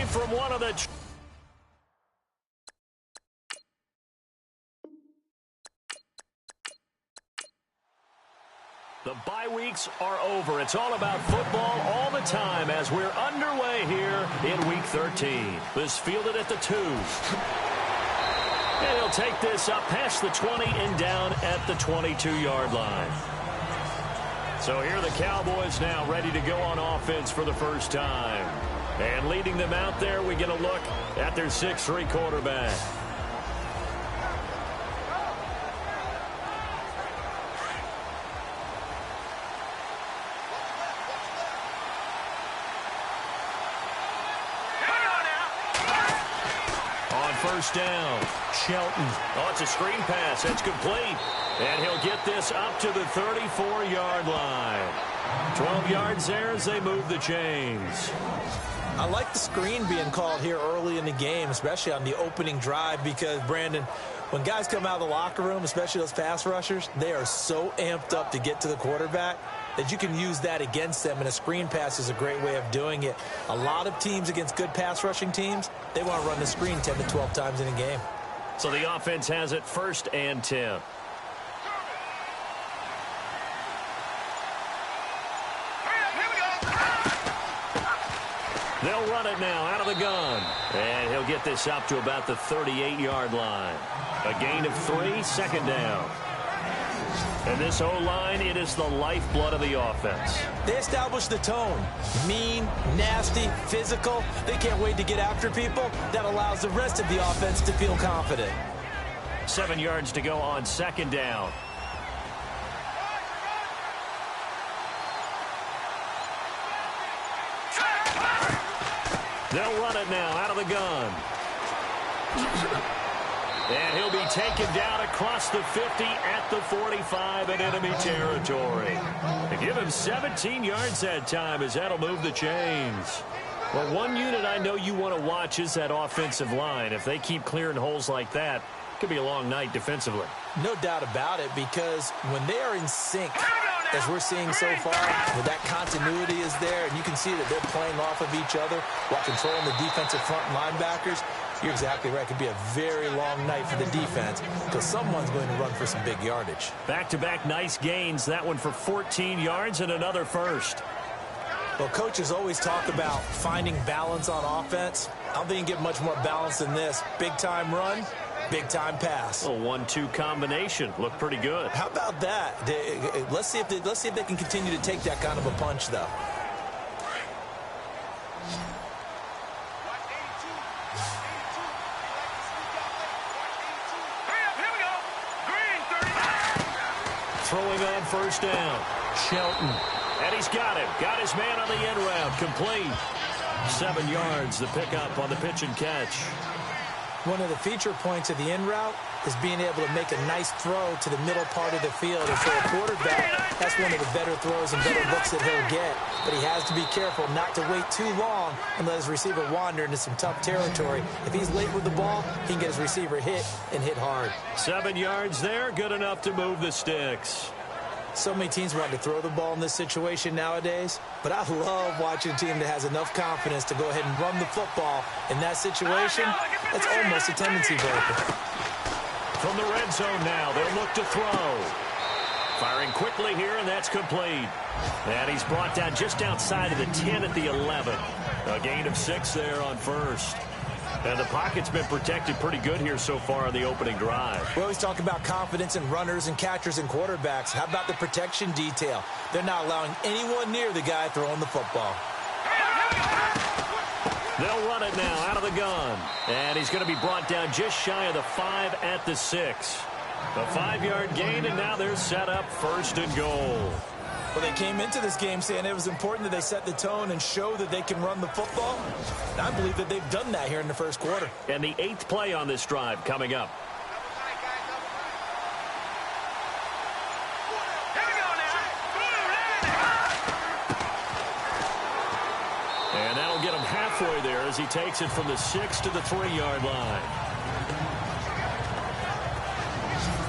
live from one of the... The bye weeks are over. It's all about football all the time as we're underway here in Week 13. This fielded at the 2. And he'll take this up past the 20 and down at the 22-yard line. So here are the Cowboys now ready to go on offense for the first time. And leading them out there, we get a look at their 6'3" quarterback. First down, Shelton. Oh, it's a screen pass. That's complete. And he'll get this up to the 34-yard line. 12 yards there as they move the chains. I like the screen being called here early in the game, especially on the opening drive, because, Brandon, when guys come out of the locker room, especially those pass rushers, they are so amped up to get to the quarterback that you can use that against them, and a screen pass is a great way of doing it. A lot of teams against good pass rushing teams, they want to run the screen 10 to 12 times in a game. So the offense has it 1st and 10. They'll run it now out of the gun. And he'll get this up to about the 38-yard line. A gain of 3, 2nd down. And this O-line, it is the lifeblood of the offense. They establish the tone. Mean, nasty, physical. They can't wait to get after people. That allows the rest of the offense to feel confident. 7 yards to go on 2nd down. They'll run it now out of the gun. And he'll be taken down across the 50 at the 45 in enemy territory. They give him 17 yards that time as that'll move the chains. Well, one unit I know you want to watch is that offensive line. If they keep clearing holes like that, it could be a long night defensively. No doubt about it, because when they are in sync, as we're seeing so far, where that continuity is there, and you can see that they're playing off of each other while controlling the defensive front linebackers, you're exactly right. It could be a very long night for the defense because someone's going to run for some big yardage. Back-to-back nice gains. That one for 14 yards and another first. Well, coaches always talk about finding balance on offense. I don't think you can get much more balance than this. Big-time run, big-time pass. A 1-2 combination. Looked pretty good. How about that? Let's see if they can continue to take that kind of a punch, though. Throwing on 1st down. Shelton. And he's got him. Got his man on the end route. Complete. 7 yards, the pickup on the pitch and catch. One of the feature points of the end route is being able to make a nice throw to the middle part of the field. And for a quarterback, that's one of the better throws and better looks that he'll get. But he has to be careful not to wait too long and let his receiver wander into some tough territory. If he's late with the ball, he can get his receiver hit and hit hard. 7 yards there, good enough to move the sticks. So many teams want to throw the ball in this situation nowadays, but I love watching a team that has enough confidence to go ahead and run the football. In that situation, that's almost a tendency breaker. From the red zone now, they'll look to throw. Firing quickly here, and that's complete. And he's brought down just outside of the 10 at the 11. A gain of 6 there on 1st. And the pocket's been protected pretty good here so far on the opening drive. We always talk about confidence in runners and catchers and quarterbacks. How about the protection detail? They're not allowing anyone near the guy throwing the football. They'll run it now out of the gun. And he's going to be brought down just shy of the 5 at the 6. A 5-yard gain, and now they're set up 1st and goal. Well, they came into this game saying it was important that they set the tone and show that they can run the football. And I believe that they've done that here in the 1st quarter. And the 8th play on this drive coming up. And that'll get him halfway there as he takes it from the 6 to the 3-yard line.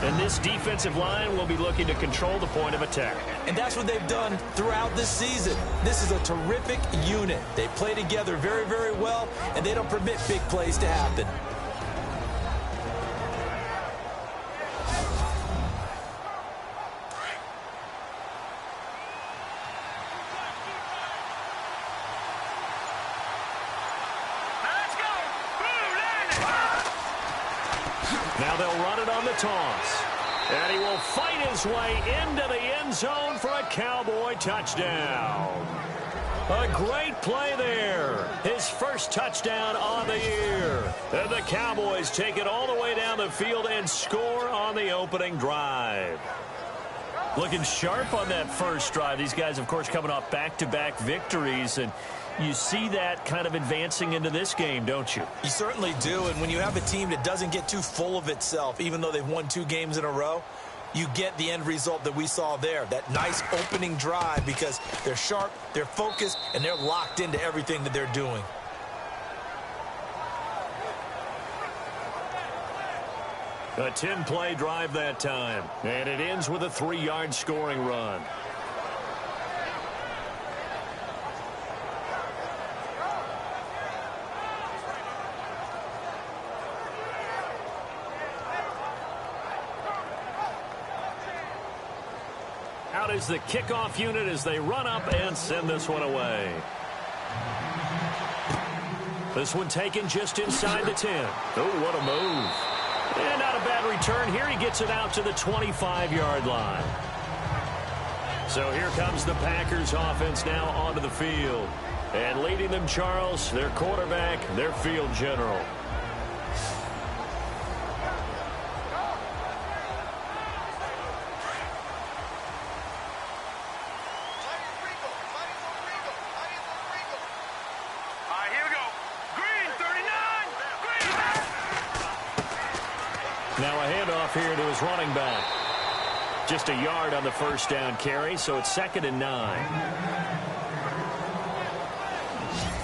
And this defensive line will be looking to control the point of attack. And that's what they've done throughout this season. This is a terrific unit. They play together very, very well, and they don't permit big plays to happen. Now they'll run it on the toss. And he will fight his way into the end zone for a Cowboy touchdown. A great play there. His first touchdown on the year. And the Cowboys take it all the way down the field and score on the opening drive. Looking sharp on that first drive. These guys, of course, coming off back-to-back victories, and you see that kind of advancing into this game, don't you? You certainly do, and when you have a team that doesn't get too full of itself, even though they've won 2 games in a row, you get the end result that we saw there, that nice opening drive, because they're sharp, they're focused, and they're locked into everything that they're doing. A 10-play drive that time, and it ends with a 3-yard scoring run. Out is the kickoff unit as they run up and send this one away. This one taken just inside the 10. Oh, what a move. And not a bad return here. He gets it out to the 25-yard line. So here comes the Packers offense now onto the field. And leading them, Charles, their quarterback, their field general. Now a handoff here to his running back. Just a yard on the first down carry, so it's 2nd and 9.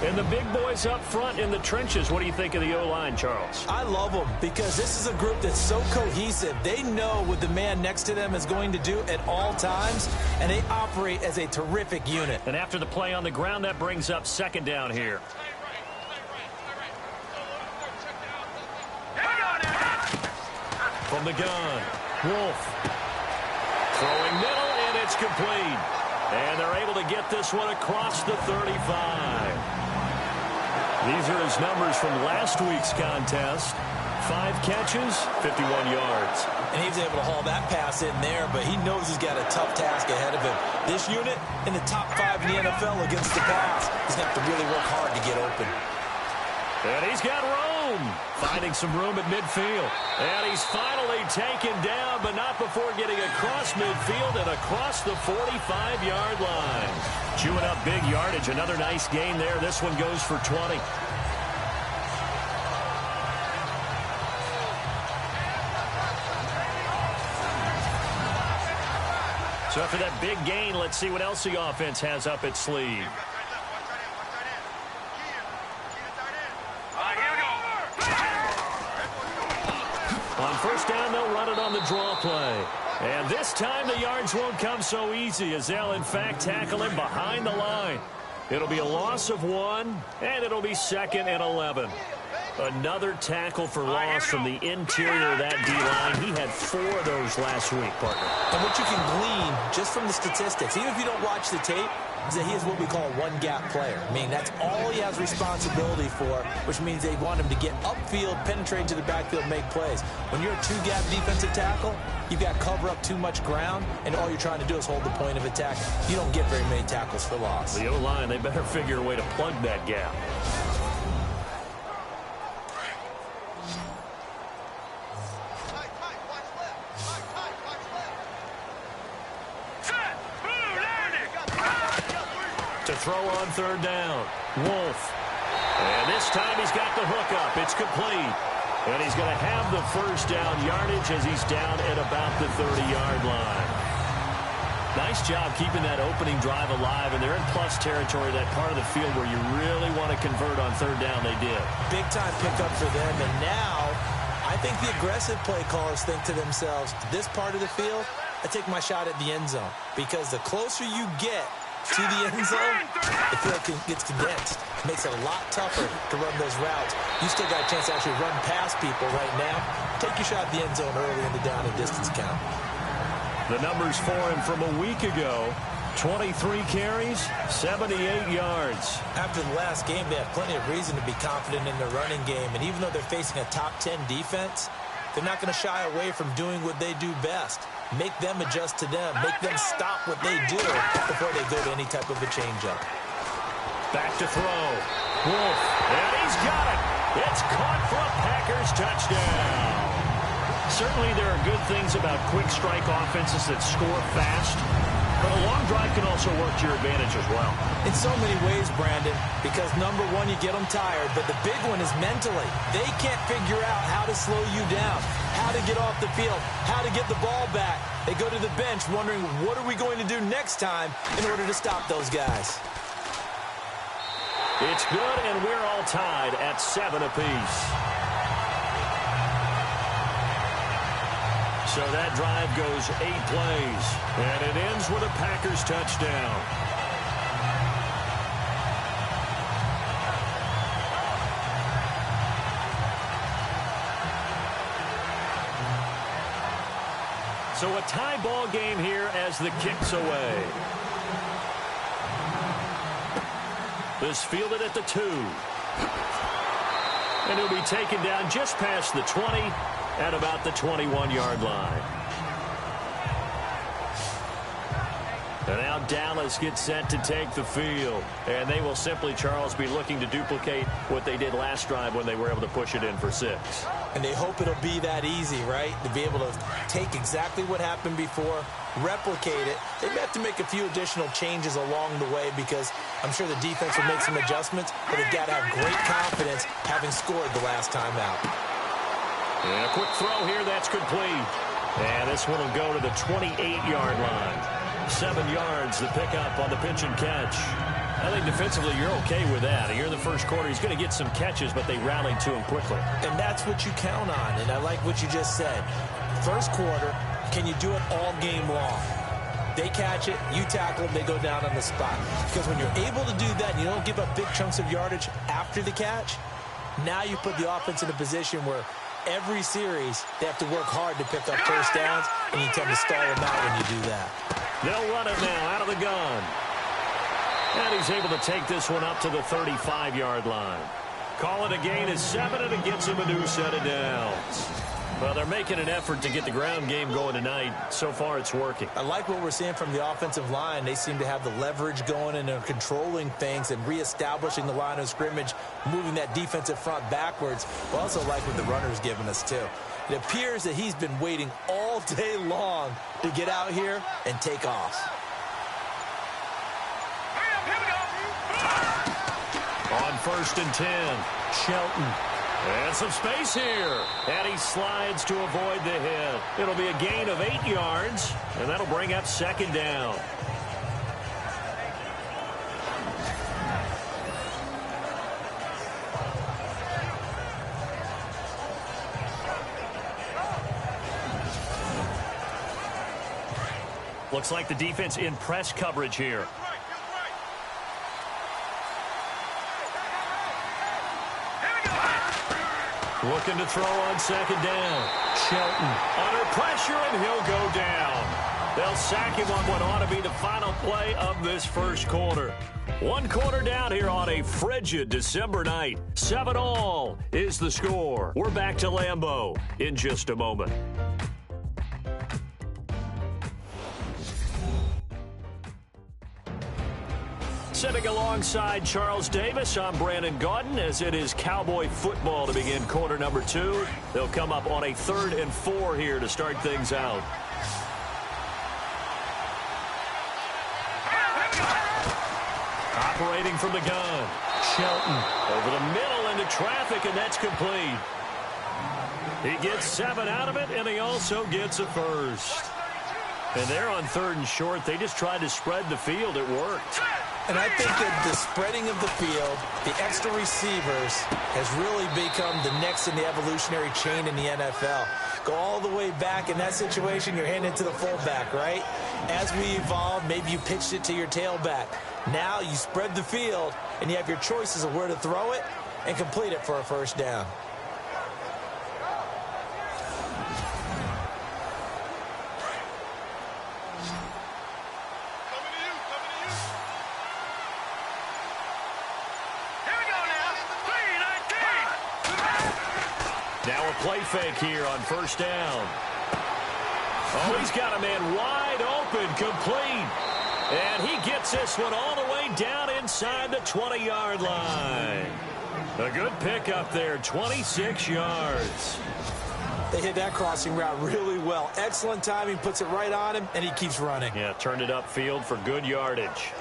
And the big boys up front in the trenches. What do you think of the O-line, Charles? I love them because this is a group that's so cohesive. They know what the man next to them is going to do at all times, and they operate as a terrific unit. And after the play on the ground, that brings up 2nd down here. From the gun, Wolf. Throwing middle, and it's complete. And they're able to get this one across the 35. These are his numbers from last week's contest. 5 catches, 51 yards. And he was able to haul that pass in there, but he knows he's got a tough task ahead of him. This unit in the top 5 in the NFL against the pass. He's going to have to really work hard to get open. And he's got room. Finding some room at midfield. And he's finally taken down, but not before getting across midfield and across the 45-yard line. Chewing up big yardage. Another nice gain there. This one goes for 20. So after that big gain, let's see what else the offense has up its sleeve. On first down, they'll run it on the draw play. And this time the yards won't come so easy as they'll, in fact, tackle him behind the line. It'll be a loss of 1, and it'll be 2nd and 11. Another tackle for loss from the interior of that D-line. He had 4 of those last week, partner. And what you can glean just from the statistics, even if you don't watch the tape, is that he is what we call a one-gap player. I mean, that's all he has responsibility for, which means they want him to get upfield, penetrate to the backfield, make plays. When you're a 2-gap defensive tackle, you've got to cover up too much ground, and all you're trying to do is hold the point of attack. You don't get very many tackles for loss. The O-line, they better figure a way to plug that gap. To throw on third down, Wolf. And this time he's got the hook up. It's complete. And he's going to have the first down yardage as he's down at about the 30-yard line. Nice job keeping that opening drive alive, and they're in plus territory, that part of the field where you really want to convert on third down. They did. Big-time pickup for them, and now I think the aggressive play callers think to themselves, this part of the field, I take my shot at the end zone. Because the closer you get to the end zone, the field gets condensed. It makes it a lot tougher to run those routes. You still got a chance to actually run past people right now. Take your shot at the end zone early in the down and distance count. The numbers for him from a week ago: 23 carries, 78 yards. After the last game, they have plenty of reason to be confident in their running game. And even though they're facing a top 10 defense, they're not going to shy away from doing what they do best. Make them adjust to them. Make them stop what they do before they go to any type of a change-up. Back to throw. Wolf. And he's got it. It's caught for a Packers touchdown. Certainly there are good things about quick strike offenses that score fast. But a long drive can also work to your advantage as well. In so many ways, Brandon, because number one, you get them tired, but the big one is mentally. They can't figure out how to slow you down, how to get off the field, how to get the ball back. They go to the bench wondering, what are we going to do next time in order to stop those guys? It's good, and we're all tied at 7 apiece. So that drive goes 8 plays, and it ends with a Packers touchdown. So a tie ball game here as the kick's away. This fielded at the 2. And he'll be taken down just past the 20 at about the 21-yard line. And now Dallas gets set to take the field. And they will simply, Charles, be looking to duplicate what they did last drive when they were able to push it in for 6. And they hope it'll be that easy, right? To be able to take exactly what happened before, replicate it. They may have to make a few additional changes along the way because I'm sure the defense will make some adjustments, but they've got to have great confidence having scored the last time out. And a quick throw here, that's complete. And this one will go to the 28-yard line. 7 yards, the pickup on the pitch and catch. I think defensively you're okay with that. Here in the first quarter, he's going to get some catches, but they rallied to him quickly. And that's what you count on, and I like what you just said. First quarter, can you do it all game long? They catch it, you tackle them, they go down on the spot. Because when you're able to do that and you don't give up big chunks of yardage after the catch, now you put the offense in a position where every series they have to work hard to pick up first downs, and you tend to stall them out when you do that. They'll run it now out of the gun. And he's able to take this one up to the 35-yard line. Call it a gain of 7, and it gets him a new set of downs. Well, they're making an effort to get the ground game going tonight. So far, it's working. I like what we're seeing from the offensive line. They seem to have the leverage going and are controlling things and reestablishing the line of scrimmage, moving that defensive front backwards. I also like what the runner's giving us, too. It appears that he's been waiting all day long to get out here and take off. On 1st and 10, Shelton. And some space here. And he slides to avoid the hit. It'll be a gain of 8 yards, and that'll bring up 2nd down. Looks like the defense in press coverage here. Looking to throw on 2nd down. Shelton under pressure, and he'll go down. They'll sack him on what ought to be the final play of this first quarter. 1 quarter down here on a frigid December night. 7-all is the score. We're back to Lambeau in just a moment. Sitting alongside Charles Davis, I'm Brandon Gaudin, as it is Cowboy football to begin quarter number 2. They'll come up on a 3rd and 4 here to start things out. Operating from the gun, Shelton over the middle into traffic, and that's complete. He gets 7 out of it, and he also gets a first. And they're on 3rd and short. They just tried to spread the field. It worked. And I think that the spreading of the field, the extra receivers, has really become the next in the evolutionary chain in the NFL. Go all the way back. In that situation, you're handing it to the fullback, right? As we evolved, maybe you pitched it to your tailback. Now you spread the field, and you have your choices of where to throw it and complete it for a first down. Now a play fake here on first down. Oh, he's got a man wide open, complete. And he gets this one all the way down inside the 20-yard line. A good pickup there, 26 yards. They hit that crossing route really well. Excellent timing, puts it right on him, and he keeps running. Yeah, turned it upfield for good yardage.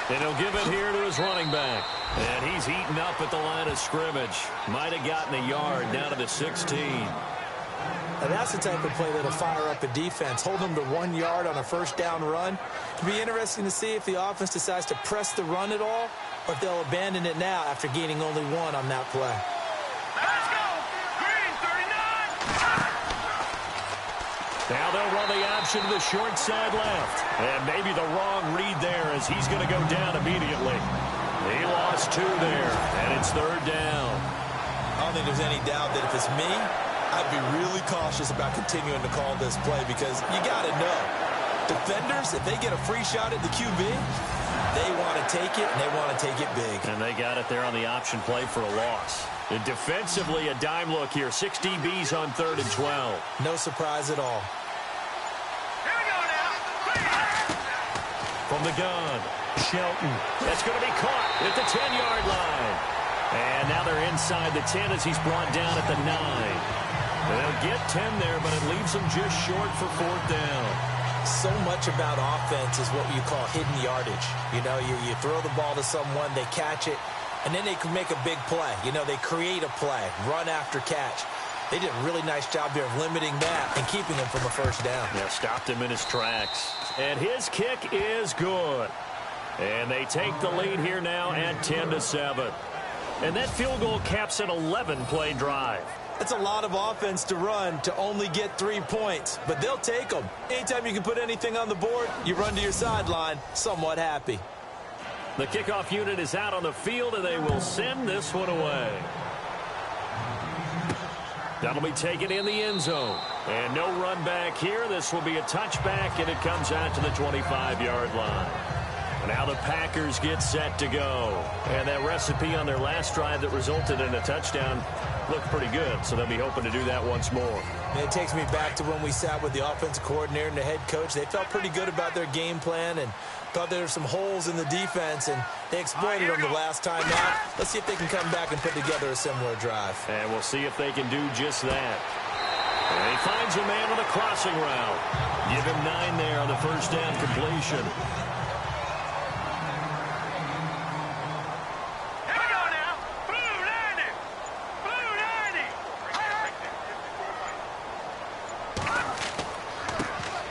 And he'll give it here to his running back. And he's eaten up at the line of scrimmage. Might have gotten a yard down to the 16. And that's the type of play that'll fire up a defense. Hold them to 1 yard on a first down run. It'll be interesting to see if the offense decides to press the run at all, or if they'll abandon it now after gaining only 1 on that play. Let's go! Green, 39! Now they'll run the option to the short side left. And maybe the wrong read there as he's going to go down immediately. He lost 2 there, and it's third down. I don't think there's any doubt that if it's me, I'd be really cautious about continuing to call this play because you got to know. Defenders, if they get a free shot at the QB, they want to take it, and they want to take it big. And they got it there on the option play for a loss. And defensively, a dime look here. 6 DBs on 3rd and 12. No surprise at all. Here we go now! From the gun, Shelton. That's going to be caught at the 10-yard line. And now they're inside the 10 as he's brought down at the 9. They'll get 10 there, but it leaves them just short for 4th down. So much about offense is what you call hidden yardage. You know, you throw the ball to someone, they catch it, and then they can make a big play. You know, they create a play, run after catch. They did a really nice job there of limiting that and keeping him from a first down. Yeah, stopped him in his tracks. And his kick is good. And they take the lead here now at 10-7. And that field goal caps an 11-play drive. That's a lot of offense to run to only get 3 points, but they'll take them. Anytime you can put anything on the board, you run to your sideline somewhat happy. The kickoff unit is out on the field, and they will send this one away. That'll be taken in the end zone. And no run back here. This will be a touchback, and it comes out to the 25-yard line. Now the Packers get set to go. And that recipe on their last drive that resulted in a touchdown looked pretty good, so they'll be hoping to do that once more. And it takes me back to when we sat with the offensive coordinator and the head coach. They felt pretty good about their game plan and thought there were some holes in the defense, and they exploited them the last time out. Let's see if they can come back and put together a similar drive. And we'll see if they can do just that. And he finds a man on the crossing route. Give him 9 there on the first down completion.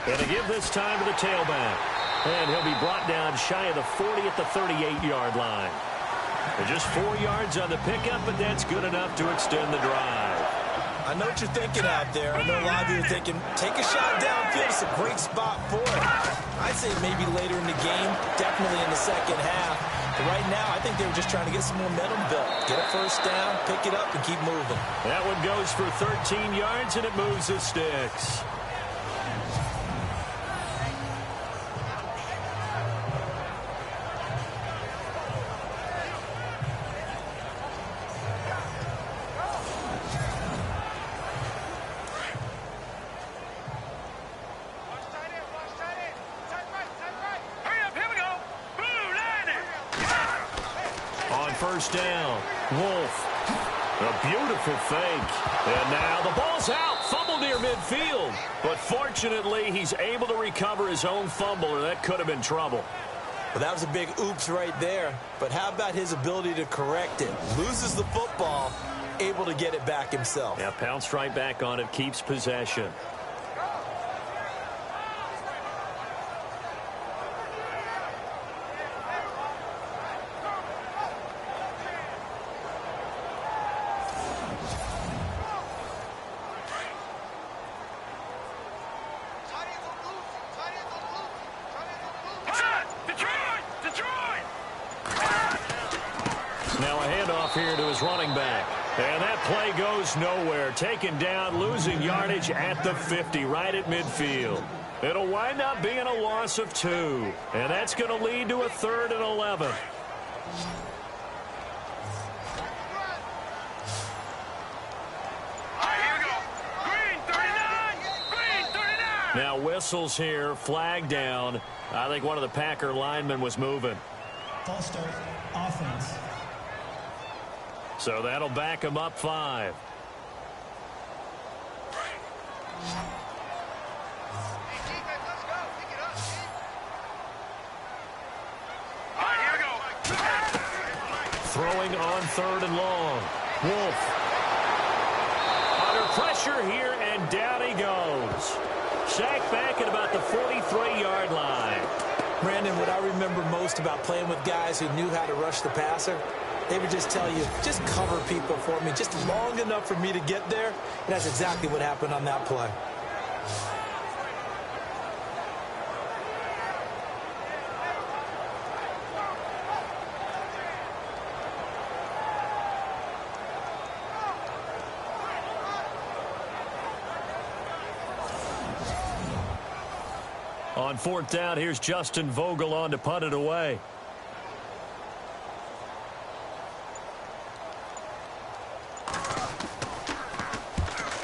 And to give this time to the tailback. And he'll be brought down shy of the 40 at the 38-yard line. And just 4 yards on the pickup, but that's good enough to extend the drive. I know what you're thinking out there. I know a lot of you are thinking, take a shot downfield. It's a great spot for it. I'd say maybe later in the game, definitely in the second half. But right now, I think they were just trying to get some momentum built. Get a first down, pick it up, and keep moving. That one goes for 13 yards, and it moves the sticks. First down. Wolf. A beautiful fake. And now the ball's out. Fumble fumble near midfield. But fortunately, he's able to recover his own fumble, or that could have been trouble. Well, that was a big oops right there. But how about his ability to correct it? Loses the football, able to get it back himself. Yeah, pounced right back on it, keeps possession. Now a handoff here to his running back. And that play goes nowhere. Taken down, losing yardage at the 50, right at midfield. It'll wind up being a loss of 2. And that's going to lead to a 3rd and 11. Now whistles here, flag down. I think one of the Packer linemen was moving. False start, offense. So that'll back him up 5. Throwing on 3rd and long. Wolf. Under pressure here, and down he goes. Sacked back at about the 43-yard line. Brandon, what I remember most about playing with guys who knew how to rush the passer, they would just tell you, just cover people for me, just long enough for me to get there. And that's exactly what happened on that play. On 4th down, here's Justin Vogel on to punt it away.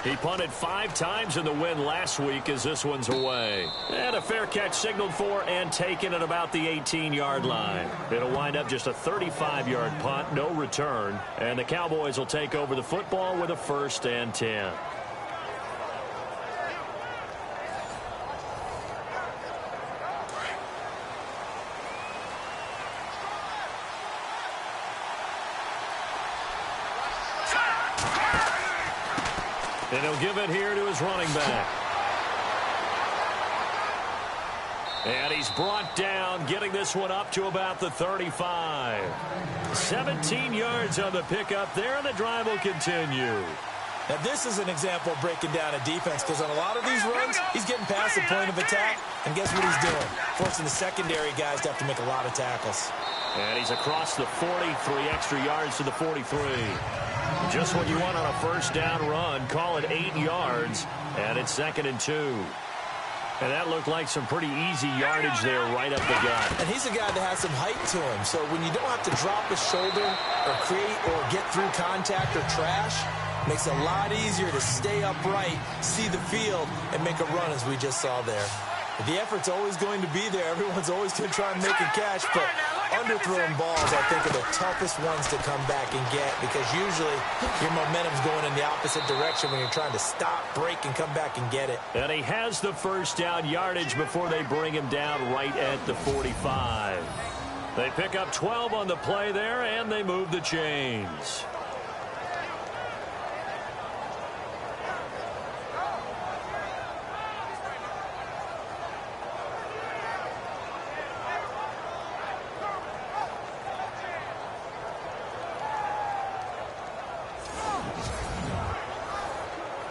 He punted 5 times in the win last week as this one's away. And a fair catch signaled for and taken at about the 18-yard line. It'll wind up just a 35-yard punt, no return. And the Cowboys will take over the football with a 1st and 10. And he'll give it here to his running back. And he's brought down, getting this one up to about the 35. 17 yards on the pickup there, and the drive will continue. Now, this is an example of breaking down a defense, because on a lot of these runs, he's getting past the point of attack, and guess what he's doing? Forcing the secondary guys to have to make a lot of tackles. And he's across the 40, 3 extra yards to the 43. Just what you want on a 1st down run. Call it 8 yards, and it's 2nd and 2. And that looked like some pretty easy yardage there right up the gut. And he's a guy that has some height to him, so when you don't have to drop his shoulder or create or get through contact or trash, makes it a lot easier to stay upright, see the field, and make a run as we just saw there. The effort's always going to be there. Everyone's always going to try and make a catch, but underthrown balls, I think, are the toughest ones to come back and get, because usually your momentum's going in the opposite direction when you're trying to stop, break, and come back and get it. And he has the 1st down yardage before they bring him down right at the 45. They pick up 12 on the play there, and they move the chains.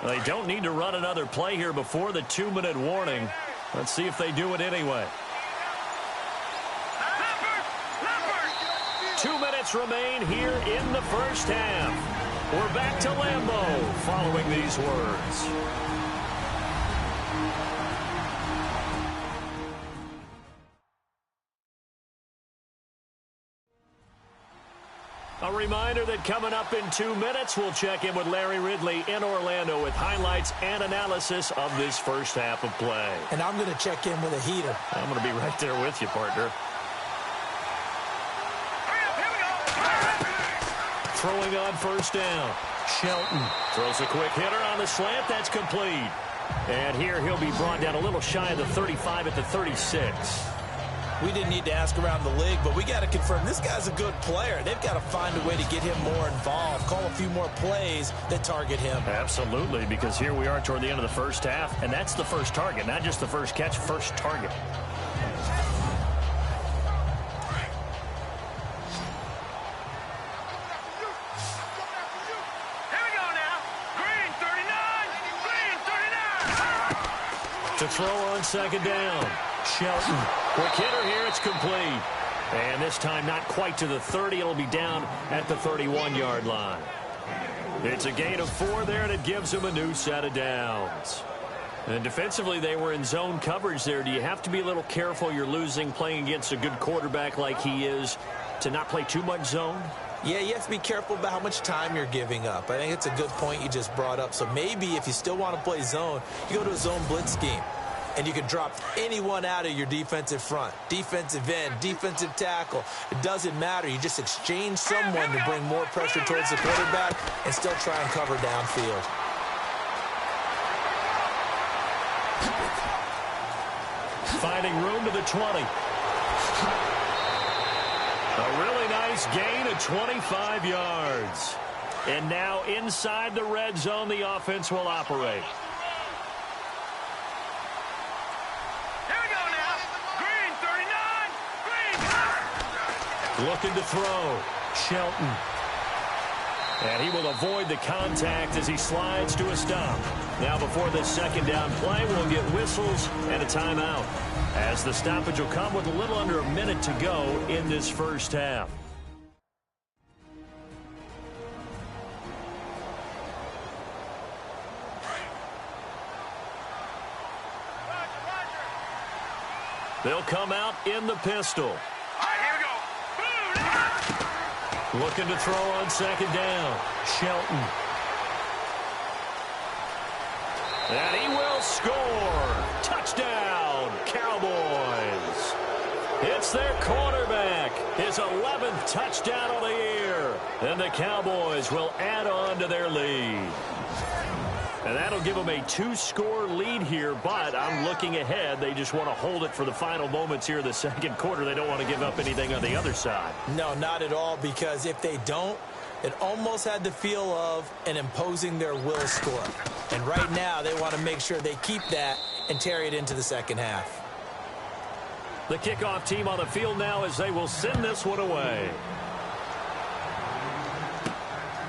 They don't need to run another play here before the 2-minute warning. Let's see if they do it anyway. 2 minutes remain here in the 1st half. We're back to Lambeau following these words. A reminder that coming up in 2 minutes, we'll check in with Larry Ridley in Orlando with highlights and analysis of this 1st half of play. And I'm going to check in with a heater. I'm going to be right there with you, partner. Throwing on 1st down. Shelton throws a quick hitter on the slant. That's complete. And here he'll be brought down a little shy of the 35 at the 36. We didn't need to ask around the league, but we got to confirm this guy's a good player. They've got to find a way to get him more involved, call a few more plays that target him. Absolutely, because here we are toward the end of the first half, and that's the first target, not just the first catch, first target. Here we go now. Green 39. Green 39. To throw on second down. Shelton. Quick hitter here. It's complete. And this time not quite to the 30. It'll be down at the 31-yard line. It's a gain of 4 there, and it gives them a new set of downs. And defensively, they were in zone coverage there. Do you have to be a little careful? You're losing playing against a good quarterback like he is to not play too much zone? Yeah, you have to be careful about how much time you're giving up. I think it's a good point you just brought up. So maybe if you still want to play zone, you go to a zone blitz scheme. And you can drop anyone out of your defensive front, defensive end, defensive tackle. It doesn't matter. You just exchange someone to bring more pressure towards the quarterback and still try and cover downfield. Finding room to the 20. A really nice gain of 25 yards. And now inside the red zone, the offense will operate. Looking to throw. Shelton. And he will avoid the contact as he slides to a stop. Now before this second down play, we'll get whistles and a timeout, as the stoppage will come with a little under a minute to go in this first half. They'll come out in the pistol. Looking to throw on second down. Shelton. And he will score. Touchdown, Cowboys. It's their quarterback. His 11th touchdown of the year. And the Cowboys will add on to their lead. And that'll give them a 2-score lead here, but I'm looking ahead. They just want to hold it for the final moments here in the second quarter. They don't want to give up anything on the other side. No, not at all, because if they don't, it almost had the feel of an imposing their will score. And right now, they want to make sure they keep that and carry it into the second half. The kickoff team on the field now as they will send this one away.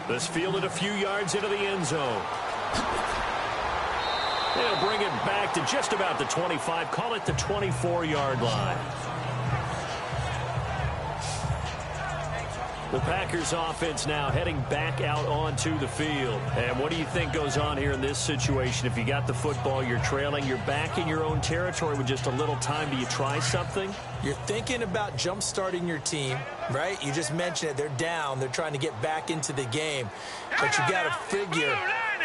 This fielded a few yards into the end zone. They'll bring it back to just about the 25, call it the 24-yard line. The Packers offense now heading back out onto the field. And what do you think goes on here in this situation? If you got the football, you're trailing, you're back in your own territory with just a little time. Do you try something? You're thinking about jump-starting your team, right? You just mentioned it. They're down. They're trying to get back into the game. But you got to figure,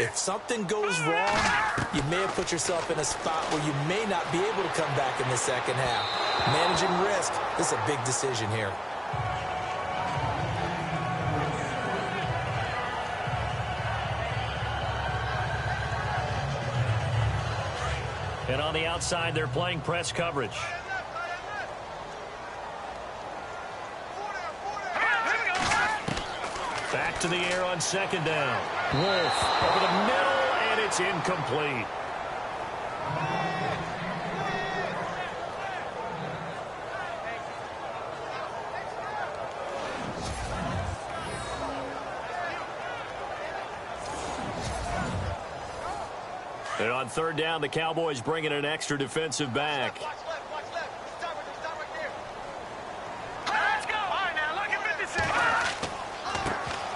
if something goes wrong, you may have put yourself in a spot where you may not be able to come back in the second half. Managing risk, this is a big decision here. And on the outside, they're playing press coverage. Back to the air on second down. Wolf over the middle, and it's incomplete. And on third down, the Cowboys bring in an extra defensive back.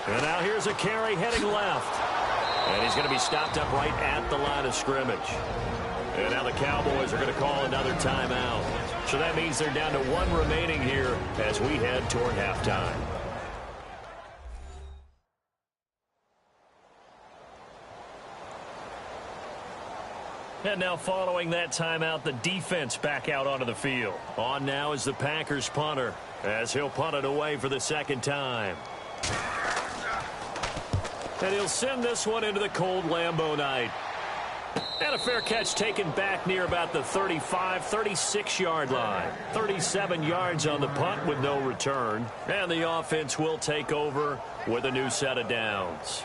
And now here's a carry heading left. And he's going to be stopped up right at the line of scrimmage. And now the Cowboys are going to call another timeout. So that means they're down to 1 remaining here as we head toward halftime. And now following that timeout, the defense back out onto the field. On now is the Packers punter, as he'll punt it away for the second time. And he'll send this one into the cold Lambeau night. And a fair catch taken back near about the 35, 36-yard line. 37 yards on the punt with no return. And the offense will take over with a new set of downs.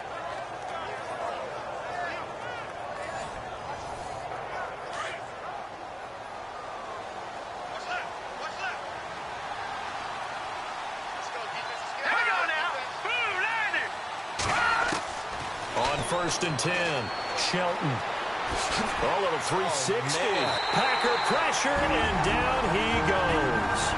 On 1st and 10, Shelton. A little 360. Packer pressure, and down he goes.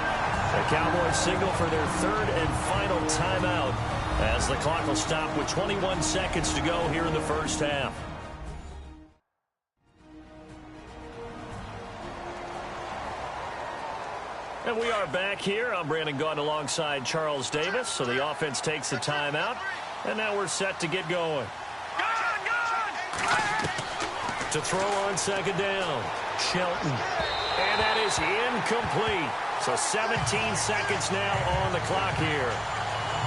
The Cowboys signal for their 3rd and final timeout as the clock will stop with 21 seconds to go here in the first half. And we are back here. I'm Brandon Gaudin alongside Charles Davis. So the offense takes the timeout, and now we're set to get going. To throw on 2nd down, Shelton. And that is incomplete. So 17 seconds now on the clock here.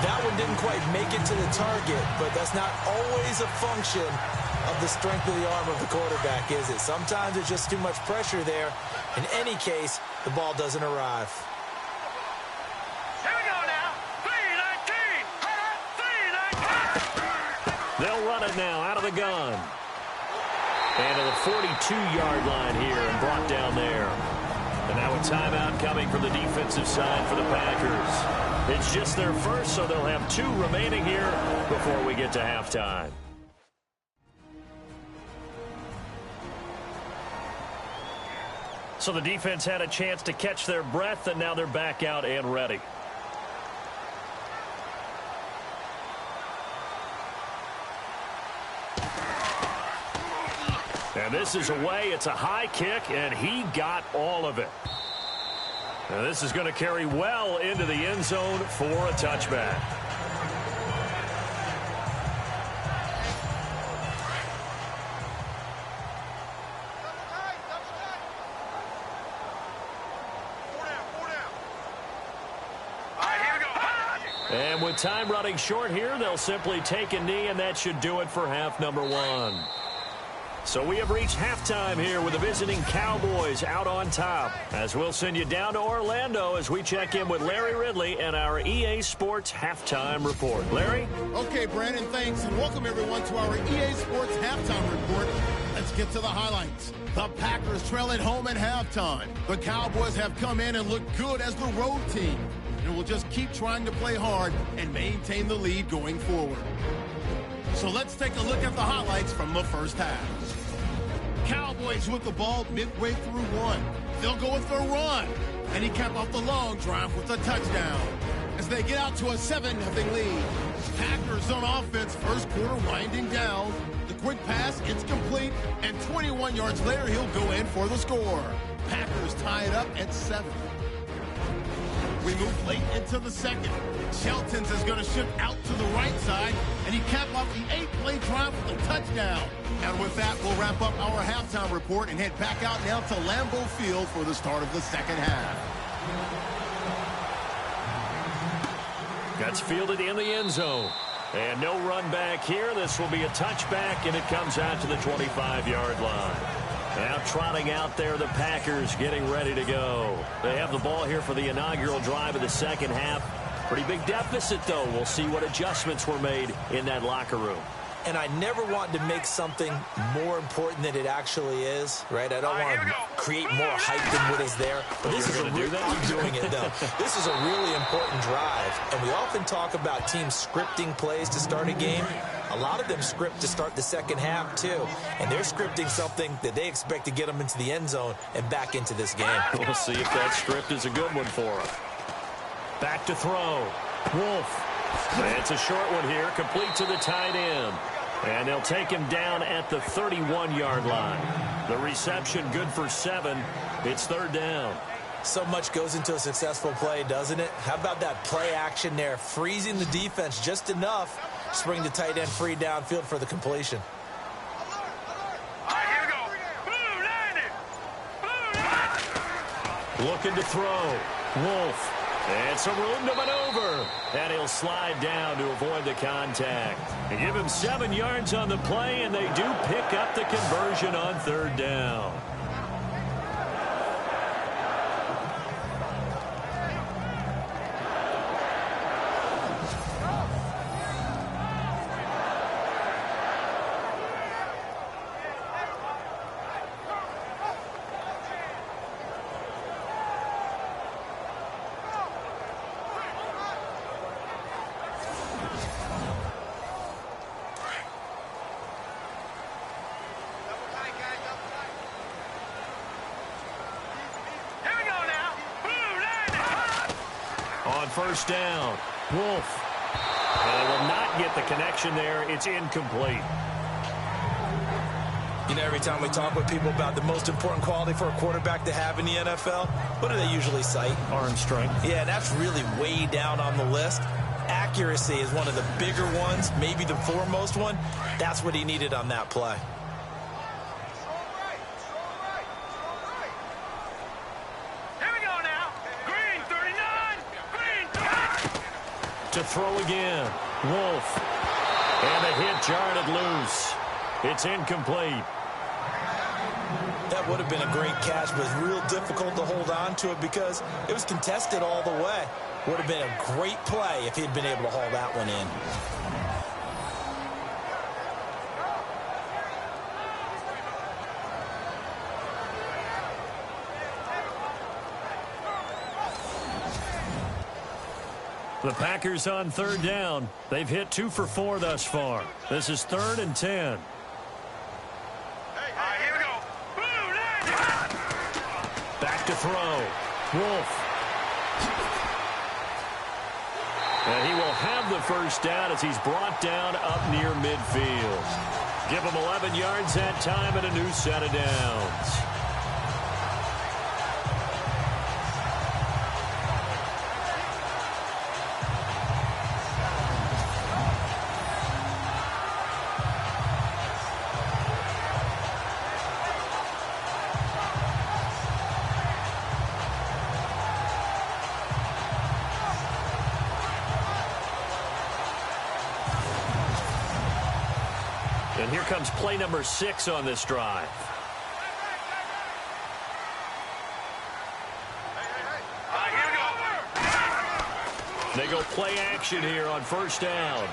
That one didn't quite make it to the target, but that's not always a function of the strength of the arm of the quarterback, is it? Sometimes there's just too much pressure there. In any case, the ball doesn't arrive. Here we go now. 3-19. They'll run it now out of the gun. And to the 42-yard line here and brought down there. And now a timeout coming from the defensive side for the Packers. It's just their first, so they'll have 2 remaining here before we get to halftime. So the defense had a chance to catch their breath, and now they're back out and ready. And this is away. It's a high kick, and he got all of it. Now this is going to carry well into the end zone for a touchback. And with time running short here, they'll simply take a knee, and that should do it for half number 1. So we have reached halftime here with the visiting Cowboys out on top. As we'll send you down to Orlando as we check in with Larry Ridley and our EA Sports Halftime Report. Larry? Okay, Brandon, thanks, and welcome everyone to our EA Sports Halftime Report. Let's get to the highlights. The Packers trail at home at halftime. The Cowboys have come in and looked good as the road team, and will just keep trying to play hard and maintain the lead going forward. So let's take a look at the highlights from the first half. Cowboys with the ball midway through 1. They'll go with their run, and he capped off the long drive with a touchdown as they get out to a 7-0 lead. Packers on offense, first quarter winding down. The quick pass, it's complete, and 21 yards later, he'll go in for the score. Packers tie it up at 7. We move late into the second. Shelton's is going to shift out to the right side, and he capped off the 8-play drive with a touchdown. And with that, we'll wrap up our halftime report and head back out now to Lambeau Field for the start of the second half. That's fielded in the end zone. And no run back here. This will be a touchback, and it comes out to the 25-yard line. Now trotting out there, the Packers getting ready to go. They have the ball here for the inaugural drive of the second half. Pretty big deficit, though. We'll see what adjustments were made in that locker room. And I never want to make something more important than it actually is, right? I don't want to create more hype than what is there. But this is I'm doing it, though. This is a really important drive. And we often talk about teams scripting plays to start a game. A lot of them script to start the second half, too. And they're scripting something that they expect to get them into the end zone and back into this game. We'll see if that script is a good one for them. Back to throw. Wolf. It's a short one here, complete to the tight end. And they'll take him down at the 31-yard line. The reception good for 7. It's 3rd down. So much goes into a successful play, doesn't it? How about that play action there, freezing the defense just enough to bring the tight end free downfield for the completion. Here we go. Blue 90. Looking to throw. Wolf. It's a room to maneuver. And he'll slide down to avoid the contact. They give him 7 yards on the play, and they do pick up the conversion on 3rd down. On 1st down, Wolf. And they will not get the connection there. It's incomplete. You know, every time we talk with people about the most important quality for a quarterback to have in the NFL, what do they usually cite? Arm strength. Yeah, that's really way down on the list. Accuracy is one of the bigger ones, maybe the foremost one. That's what he needed on that play. To throw again, Wolf. And the hit jarred it loose. It's incomplete. That would have been a great catch, but it's real difficult to hold on to it because it was contested all the way. Would have been a great play if he'd been able to haul that one in. The Packers on 3rd down. They've hit 2 for 4 thus far. This is 3rd and 10. Here we go. Back to throw. Wolf. And he will have the 1st down as he's brought down up near midfield. Give him 11 yards that time and a new set of downs. And here comes play number 6 on this drive. They go play action here on 1st down.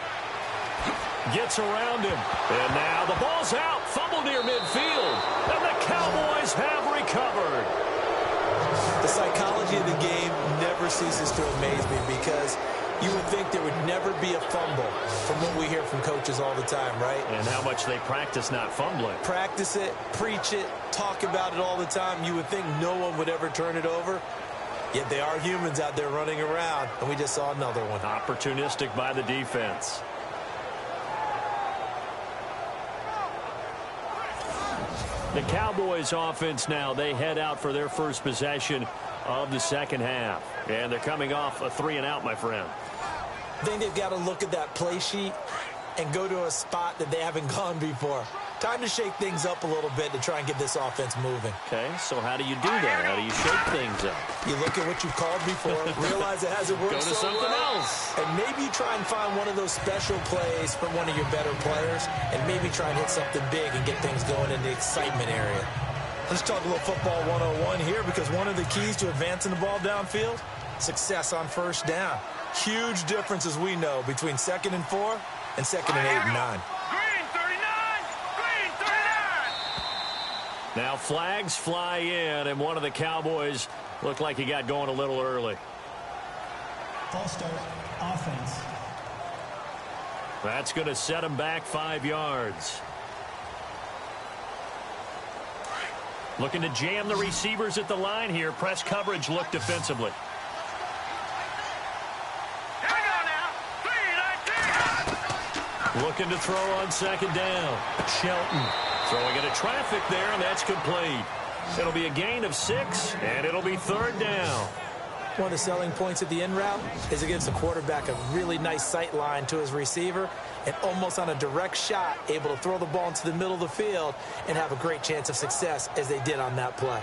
Gets around him. And now the ball's out. Fumble near midfield. And the Cowboys have recovered. The psychology of the game never ceases to amaze me because you would think there would never be a fumble from what we hear from coaches all the time, right? And how much they practice not fumbling. Practice it, preach it, talk about it all the time. You would think no one would ever turn it over. Yet they are humans out there running around, and we just saw another one. Opportunistic by the defense. The Cowboys offense now, they head out for their first possession of the 2nd half. And they're coming off a 3-and-out, my friend. I think they've got to look at that play sheet and go to a spot that they haven't gone before. Time to shake things up a little bit to try and get this offense moving. Okay, so how do you do that? How do you shake things up? You look at what you've called before, realize it hasn't worked Go to so something well, else. and maybe you try and find one of those special plays from one of your better players, and maybe try and hit something big and get things going in the excitement area. Let's talk a little football 101 here because one of the keys to advancing the ball downfield, success on 1st down. Huge difference, as we know, between 2nd and 4 and 2nd and 8 and 9. Green 39! Green 39! Now flags fly in, and one of the Cowboys looked like he got going a little early. False start, offense. That's going to set him back 5 yards. Looking to jam the receivers at the line here. Press coverage look defensively. Here we go now. 3-19! Looking to throw on 2nd down. Shelton throwing into traffic there, and that's complete. It'll be a gain of 6, and it'll be 3rd down. One of the selling points of the in route is it gives the quarterback a really nice sight line to his receiver and almost on a direct shot able to throw the ball into the middle of the field and have a great chance of success as they did on that play.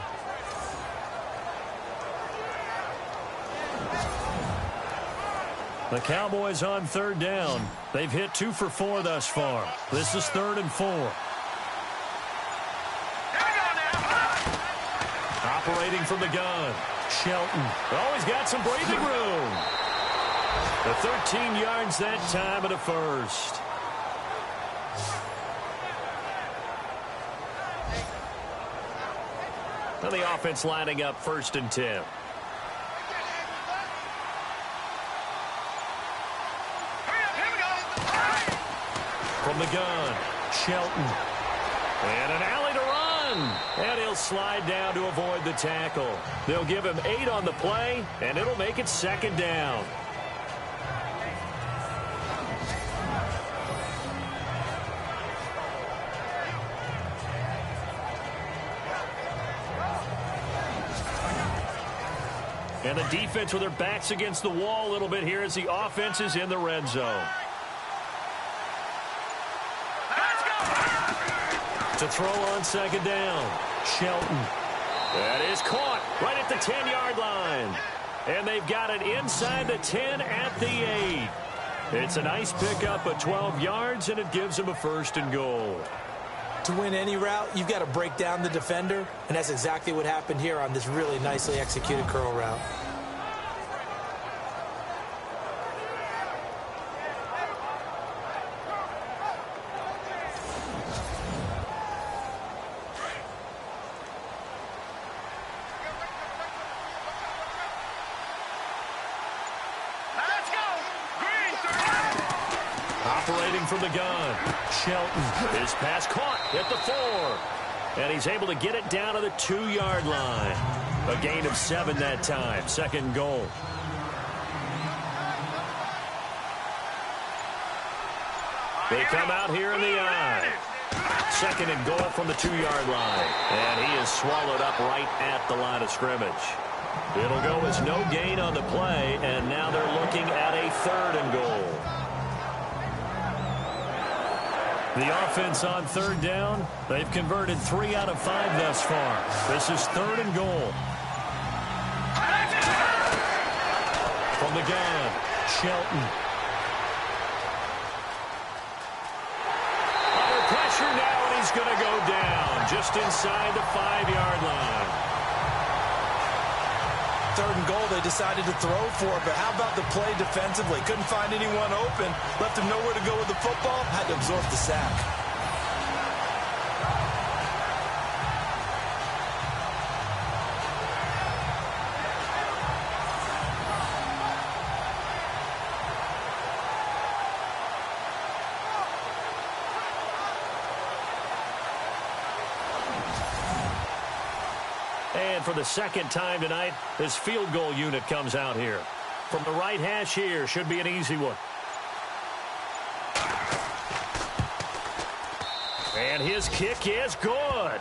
The Cowboys on third down. They've hit 2 for 4 thus far. This is 3rd and 4. Operating from the gun, Shelton. Oh, he's got some breathing room. The 13 yards that time and a first. Now the offense lining up 1st and 10. From the gun, Shelton. And an alley to run. And he'll slide down to avoid the tackle. They'll give him 8 on the play, and it'll make it 2nd down. And the defense with their backs against the wall a little bit here as the offense is in the red zone. To throw on 2nd down, Shelton. That is caught right at the 10-yard line. And they've got it inside the 10 at the 8. It's a nice pickup of 12 yards, and it gives them a 1st and goal. To win any route, you've got to break down the defender, and that's exactly what happened here on this really nicely executed curl route. Operating from the gun, Shelton. His pass caught at the 4. And he's able to get it down to the 2-yard line. A gain of 7 that time. 2nd goal. They come out here in the eye. 2nd and goal from the 2-yard line. And he is swallowed up right at the line of scrimmage. It'll go as no gain on the play, and now they're looking at a 3rd and goal. The offense on 3rd down, they've converted 3 out of 5 thus far. This is 3rd and goal. From the gun, Shelton. Under pressure now, and he's going to go down just inside the 5-yard line. 3rd and goal, they decided to throw for it, but how about the play defensively? Couldn't find anyone open, left him nowhere to go with the football, had to absorb the sack. And for the 2nd time tonight, this field goal unit comes out here. From the right hash here, should be an easy one. And his kick is good.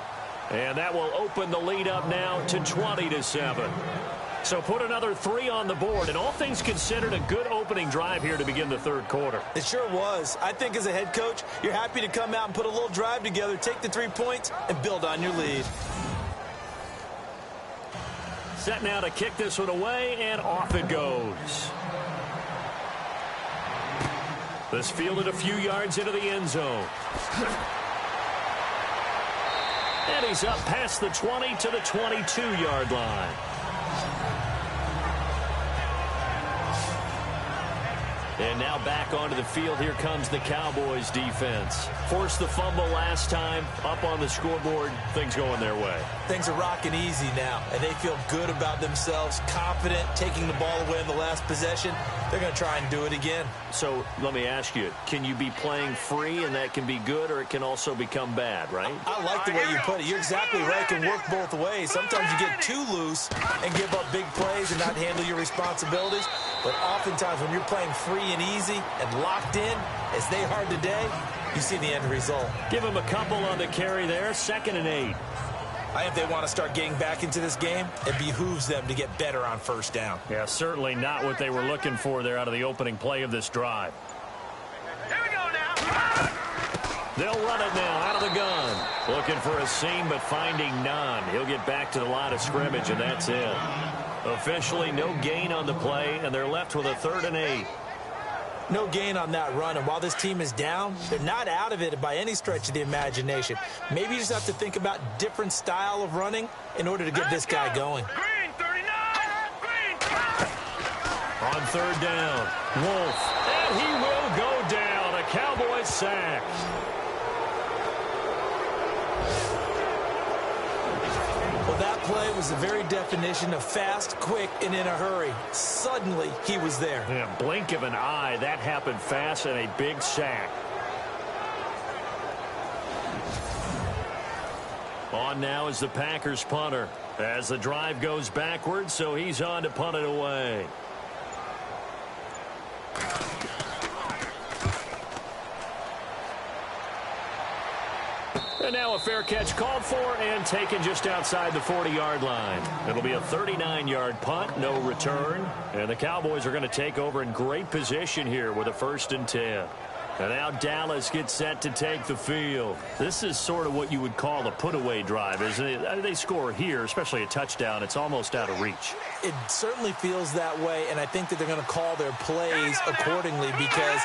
And that will open the lead up now to 20-7. So put another 3 on the board, and all things considered, a good opening drive here to begin the 3rd quarter. It sure was. I think as a head coach, you're happy to come out and put a little drive together, take the 3 points, and build on your lead. Set now to kick this one away, and off it goes. This fielded a few yards into the end zone. And he's up past the 20 to the 22-yard line. And now back onto the field. Here comes the Cowboys defense. Forced the fumble last time. Up on the scoreboard. Things going their way. Things are rocking easy now, and they feel good about themselves, confident, taking the ball away in the last possession. They're going to try and do it again. So let me ask you, can you be playing free and that can be good, or it can also become bad, right? I like the way you put it. You're exactly right. It can work both ways. Sometimes you get too loose and give up big plays and not handle your responsibilities. But oftentimes when you're playing free and easy and locked in, as they are today, you see the end result. Give them a couple on the carry there. 2nd and 8. I think they want to start getting back into this game. It behooves them to get better on 1st down. Yeah, certainly not what they were looking for there out of the opening play of this drive. Here we go now. They'll run it now out of the gun. Looking for a seam, but finding none. He'll get back to the line of scrimmage, and that's it. Officially no gain on the play, and they're left with a 3rd and 8. No gain on that run, and while this team is down, they're not out of it by any stretch of the imagination. Maybe you just have to think about different style of running in order to get this guy going. Green 39. Green. On third down, Wolf, and he will go down. A Cowboys sack. Well, that play was the very definition of fast, quick, and in a hurry. Suddenly, he was there. Yeah, blink of an eye, that happened fast, and a big sack. On now is the Packers punter as the drive goes backwards, so he's on to punt it away. And now a fair catch called for and taken just outside the 40-yard line. It'll be a 39-yard punt, no return. And the Cowboys are going to take over in great position here with a 1st and 10. And now Dallas gets set to take the field. This is sort of what you would call a put-away drive, isn't it? They score here, especially a touchdown. It's almost out of reach. It certainly feels that way, and I think that they're going to call their plays accordingly because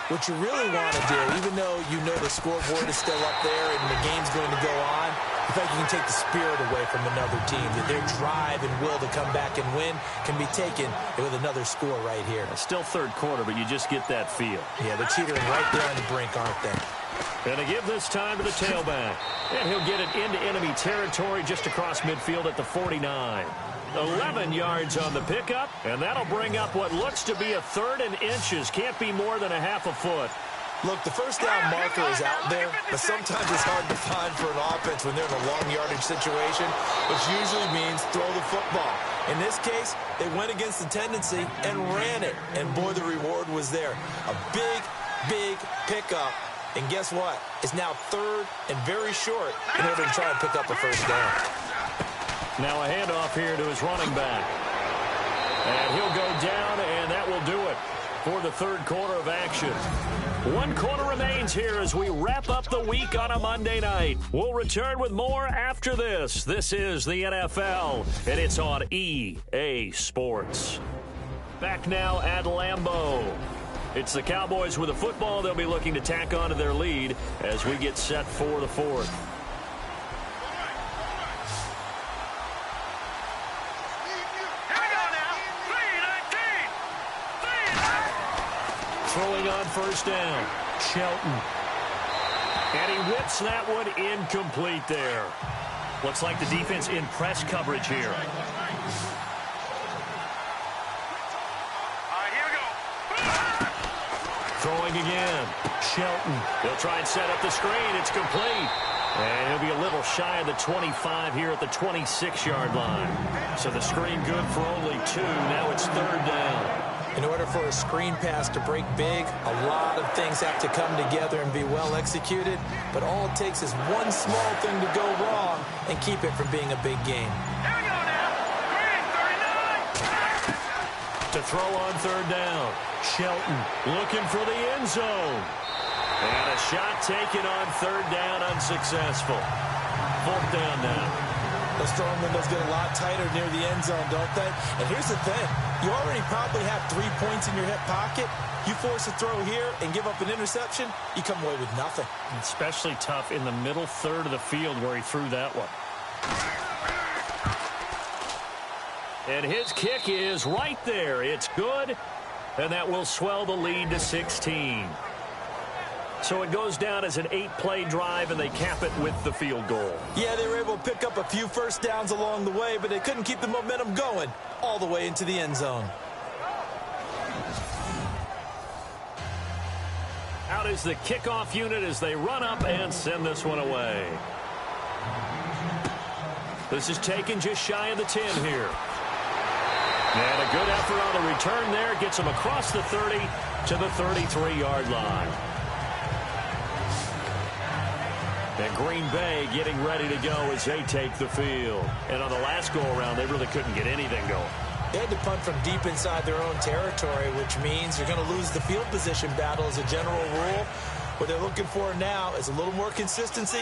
what you really want to do, even though you know the scoreboard is still up there and the game's going to go on, I think you can take the spirit away from another team. That their drive and will to come back and win can be taken with another score right here. Still third quarter, but you just get that feel. Yeah, they're teetering right there on the brink, aren't they? And to give this time to the tailback. And he'll get it into enemy territory just across midfield at the 49. 11 yards on the pickup, and that'll bring up what looks to be a 3rd and inches. Can't be more than a half a foot. Look, the first down marker is out there, but sometimes it's hard to find for an offense when they're in a long yardage situation, which usually means throw the football. In this case, they went against the tendency and ran it, and boy, the reward was there. A big, big pickup, and guess what? It's now 3rd and very short in order to try and pick up a 1st down. Now a handoff here to his running back. And he'll go down, and that will do it for the 3rd quarter of action. 1 quarter remains here as we wrap up the week on a Monday night. We'll return with more after this. This is the NFL, and it's on EA Sports. Back now at Lambeau. It's the Cowboys with a football. They'll be looking to tack on to their lead as we get set for the 4th. Throwing on 1st down, Shelton. And he whips that one incomplete there. Looks like the defense in press coverage here. All right, here we go. Throwing again, Shelton. He'll try and set up the screen. It's complete. And he'll be a little shy of the 25 here at the 26-yard line. So the screen good for only 2. Now it's 3rd down. In order for a screen pass to break big, a lot of things have to come together and be well executed, but all it takes is one small thing to go wrong and keep it from being a big game. Here we go now. Green 39. To throw on 3rd down, Shelton looking for the end zone. And a shot taken on 3rd down, unsuccessful. 4th down now. Those throwing windows get a lot tighter near the end zone, don't they? And here's the thing. You already probably have 3 points in your hip pocket. You force a throw here and give up an interception, you come away with nothing. Especially tough in the middle 3rd of the field where he threw that one. And his kick is right there. It's good, and that will swell the lead to 16. So it goes down as an 8-play drive, and they cap it with the field goal. Yeah, they were able to pick up a few 1st downs along the way, but they couldn't keep the momentum going all the way into the end zone. Out is the kickoff unit as they run up and send this one away. This is taken just shy of the 10 here. And a good effort on the return there. Gets him across the 30 to the 33-yard line. And Green Bay getting ready to go as they take the field. And on the last go-around, they really couldn't get anything going. They had to punt from deep inside their own territory, which means you're going to lose the field position battle as a general rule. What they're looking for now is a little more consistency,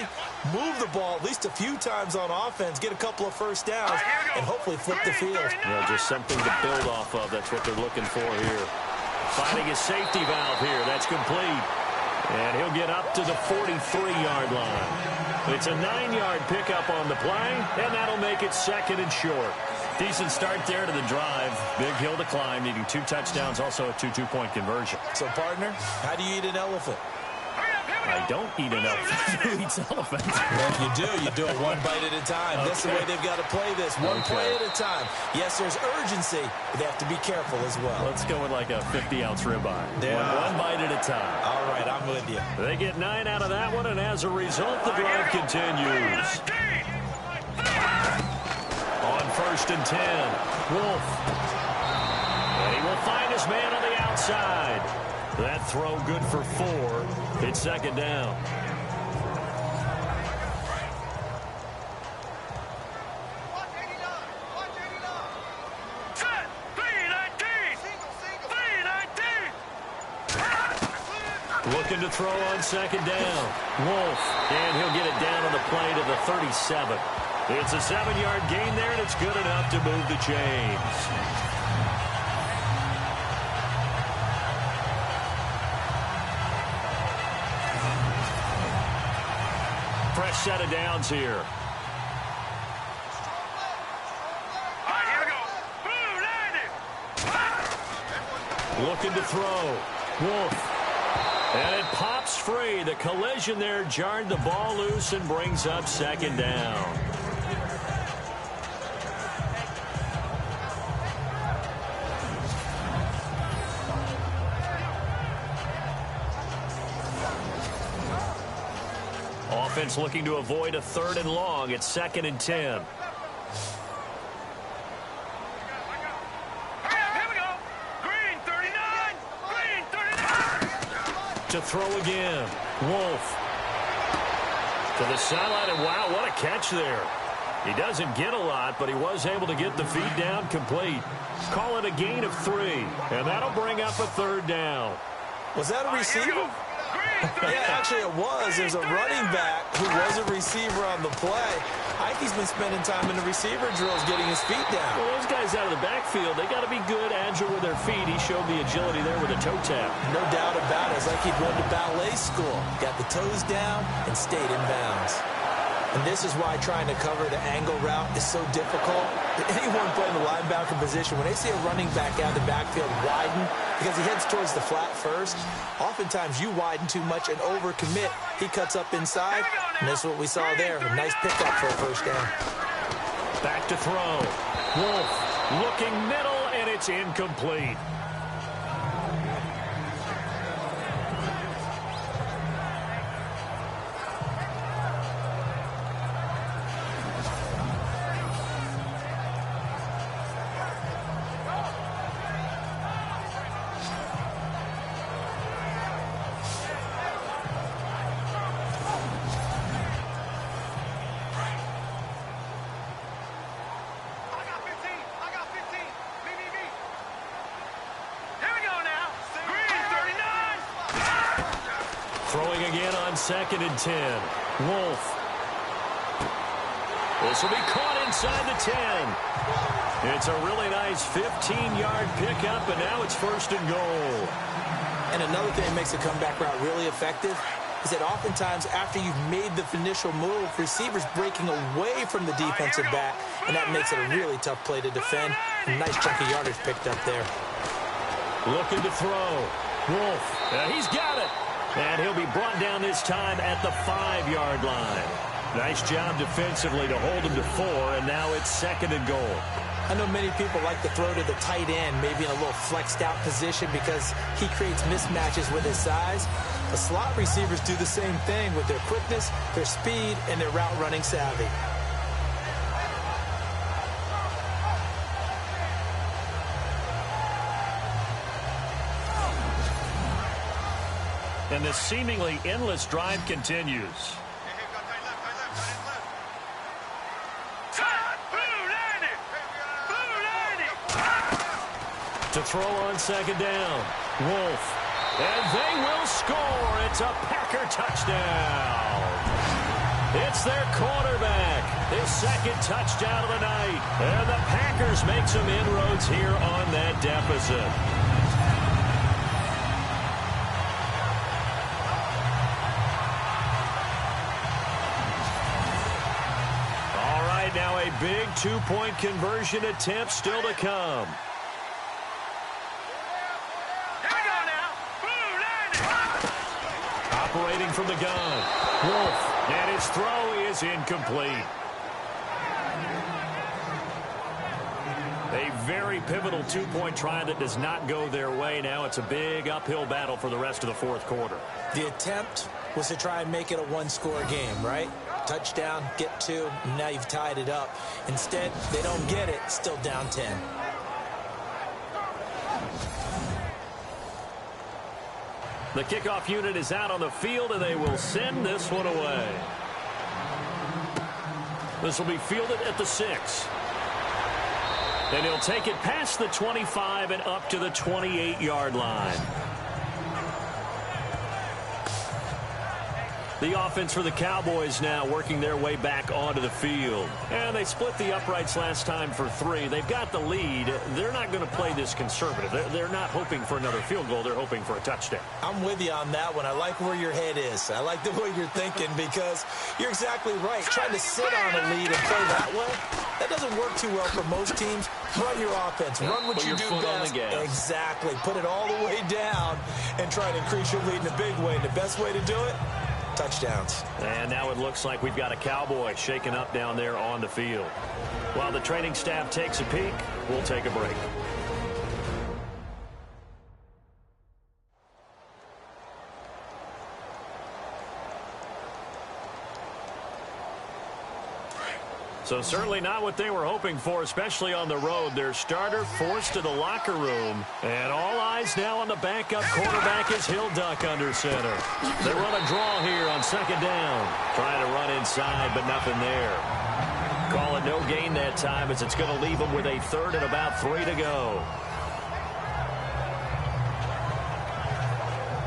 move the ball at least a few times on offense, get a couple of 1st downs, and hopefully flip the field. Yeah, just something to build off of. That's what they're looking for here. Finding a safety valve here. That's complete. And he'll get up to the 43-yard line. It's a 9-yard pickup on the play, and that'll make it 2nd and short. Decent start there to the drive. Big hill to climb, needing 2 touchdowns, also a 2-2-point conversion. So, partner, how do you eat an elephant? I don't eat an elephant. Who eats elephant? Well, if you do it one bite at a time. Okay. That's the way they've got to play this, one play at a time. Yes, there's urgency, but they have to be careful as well. Let's go with like a 50-ounce ribeye. One bite at a time. All right, I'm with you. They get 9 out of that one, and as a result, the drive continues. On 1st and 10, Wolf. And he will find his man on the outside. That throw good for 4. It's 2nd down. Looking to throw on 2nd down. Wolf. And he'll get it down on the play to the 37. It's a 7-yard gain there, and it's good enough to move the chains. Fresh set of downs here. All right, here we go. Looking to throw. Wolf. And it pops free. The collision there jarred the ball loose and brings up 2nd down. Offense looking to avoid a 3rd and long. It's 2nd and 10. Here we go. Green 39. Green 39. To throw again. Wolf. To the sideline, and wow, what a catch there. He doesn't get a lot, but he was able to get the feed down complete. Call it a gain of 3, and that'll bring up a 3rd down. Was that a receiver? Yeah, actually it was. There's a running back who was a receiver on the play. Ikey's been spending time in the receiver drills getting his feet down. Well, those guys out of the backfield, they got to be good, agile with their feet. He showed the agility there with a toe tap. No doubt about it. It's like he'd run to ballet school. Got the toes down and stayed in bounds. And this is why trying to cover the angle route is so difficult. Anyone playing the linebacker position, when they see a running back out of the backfield widen, because he heads towards the flat first, oftentimes you widen too much and overcommit. He cuts up inside, and this is what we saw there. A nice pickup for a 1st down. Back to throw. Wolf looking middle, and it's incomplete. Throwing again on 2nd and 10. Wolf. This will be caught inside the 10. It's a really nice 15-yard pickup, and now it's 1st and goal. And another thing that makes a comeback route really effective is that oftentimes after you've made the initial move, receivers breaking away from the defensive back, and that makes it a really tough play to defend. A nice chunk of yardage picked up there. Looking to throw. Wolf. He's got it. And he'll be brought down this time at the 5-yard line. Nice job defensively to hold him to 4, and now it's 2nd and goal. I know many people like to throw to the tight end, maybe in a little flexed out position because he creates mismatches with his size. The slot receivers do the same thing with their quickness, their speed, and their route running savvy. And the seemingly endless drive continues. To throw on 2nd down. Wolf. And they will score. It's a Packer touchdown. It's their quarterback. His 2nd touchdown of the night. And the Packers make some inroads here on that deficit. big two-point conversion attempt still to come. Here we go now. Blue line. Operating from the gun. Wolf. And his throw is incomplete. A very pivotal two-point try that does not go their way. Now it's a big uphill battle for the rest of the fourth quarter. The attempt was to try and make it a one-score game, right? Touchdown, get two, and now you've tied it up. Instead, they don't get it, still down 10. The kickoff unit is out on the field, and they will send this one away. This will be fielded at the 6. And he'll take it past the 25 and up to the 28-yard line. The offense for the Cowboys now working their way back onto the field. And they split the uprights last time for 3. They've got the lead. They're not going to play this conservative. They're not hoping for another field goal. They're hoping for a touchdown. I'm with you on that one. I like where your head is. I like the way you're thinking because you're exactly right. Trying to sit on a lead and play that way, that doesn't work too well for most teams. Run your offense. Run what you do best. Exactly. Put it all the way down and try to increase your lead in a big way. And the best way to do it, touchdowns. And now it looks like we've got a Cowboy shaking up down there on the field. While the training staff takes a peek, we'll take a break. So certainly not what they were hoping for, especially on the road. Their starter forced to the locker room. And all eyes now on the backup quarterback as he'll duck under center. They run a draw here on second down. Trying to run inside, but nothing there. Call it no gain that time as it's going to leave them with a third and about 3 to go.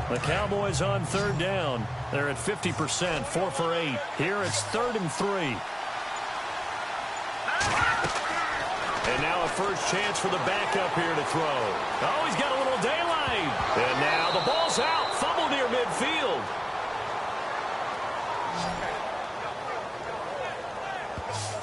The Cowboys on third down. They're at 50%, 4 for 8. Here it's 3rd and 3. And now a first chance for the backup here to throw. Oh, he's got a little daylight. And now the ball's out. Fumble near midfield.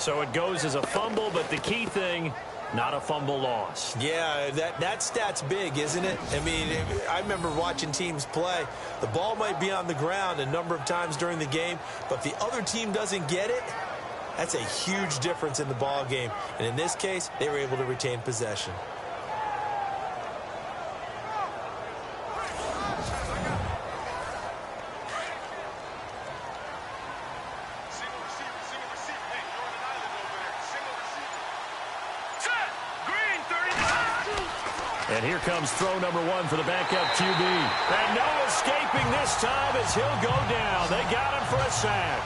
So it goes as a fumble, but the key thing, not a fumble loss. Yeah, that stat's big, isn't it? I mean, I remember watching teams play. The ball might be on the ground a number of times during the game, but if the other team doesn't get it, that's a huge difference in the ball game. And in this case, they were able to retain possession. And here comes throw number 1 for the backup QB. And no escaping this time as he'll go down. They got him for a sack.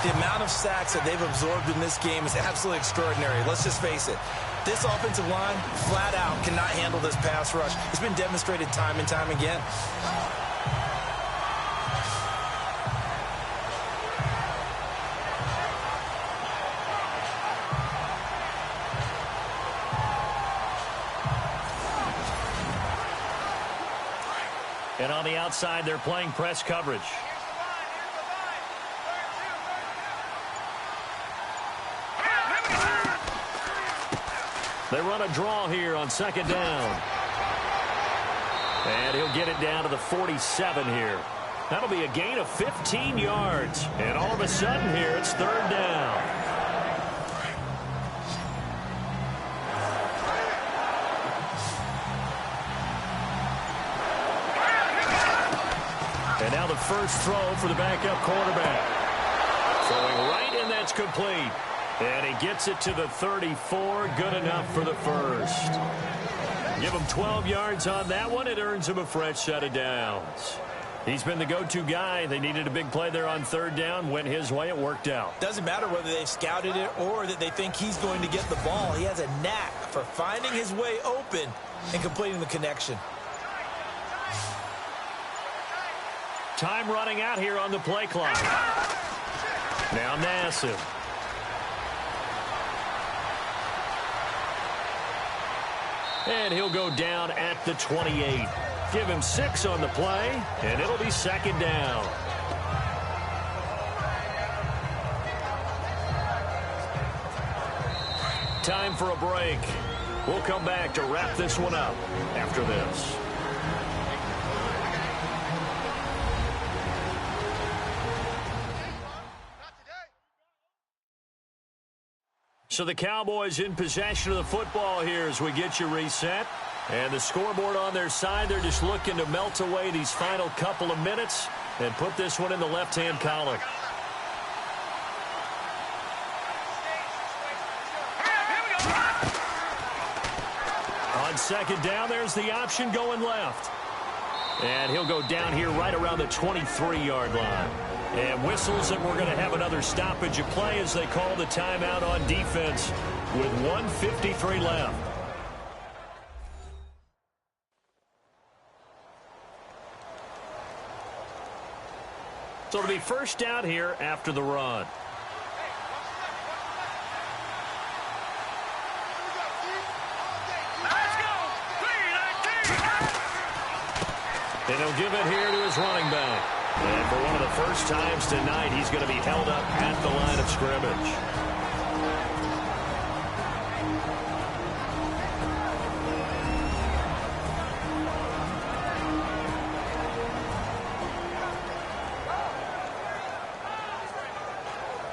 The amount of sacks that they've absorbed in this game is absolutely extraordinary. Let's just face it. This offensive line, flat out, cannot handle this pass rush. It's been demonstrated time and time again. And on the outside, they're playing press coverage. They run a draw here on second down. And he'll get it down to the 47 here. That'll be a gain of 15 yards. And all of a sudden here, it's third down. And now the first throw for the backup quarterback. Throwing right, and that's complete. And he gets it to the 34. Good enough for the first. Give him 12 yards on that one. It earns him a fresh set of downs. He's been the go-to guy. They needed a big play there on third down. Went his way. It worked out. Doesn't matter whether they've scouted it or that they think he's going to get the ball. He has a knack for finding his way open and completing the connection. Time running out here on the play clock. Now Nassib. And he'll go down at the 28. Give him 6 on the play, and it'll be second down. Time for a break. We'll come back to wrap this one up after this. So the Cowboys in possession of the football here as we get you reset. And the scoreboard on their side, they're just looking to melt away these final couple of minutes and put this one in the left-hand column. On second down, there's the option going left. And he'll go down here right around the 23-yard line. And whistles that we're going to have another stoppage of play as they call the timeout on defense with 1:53 left. So it'll be first down here after the run. And he'll give it here to his running back. And for one of the first times tonight, he's going to be held up at the line of scrimmage.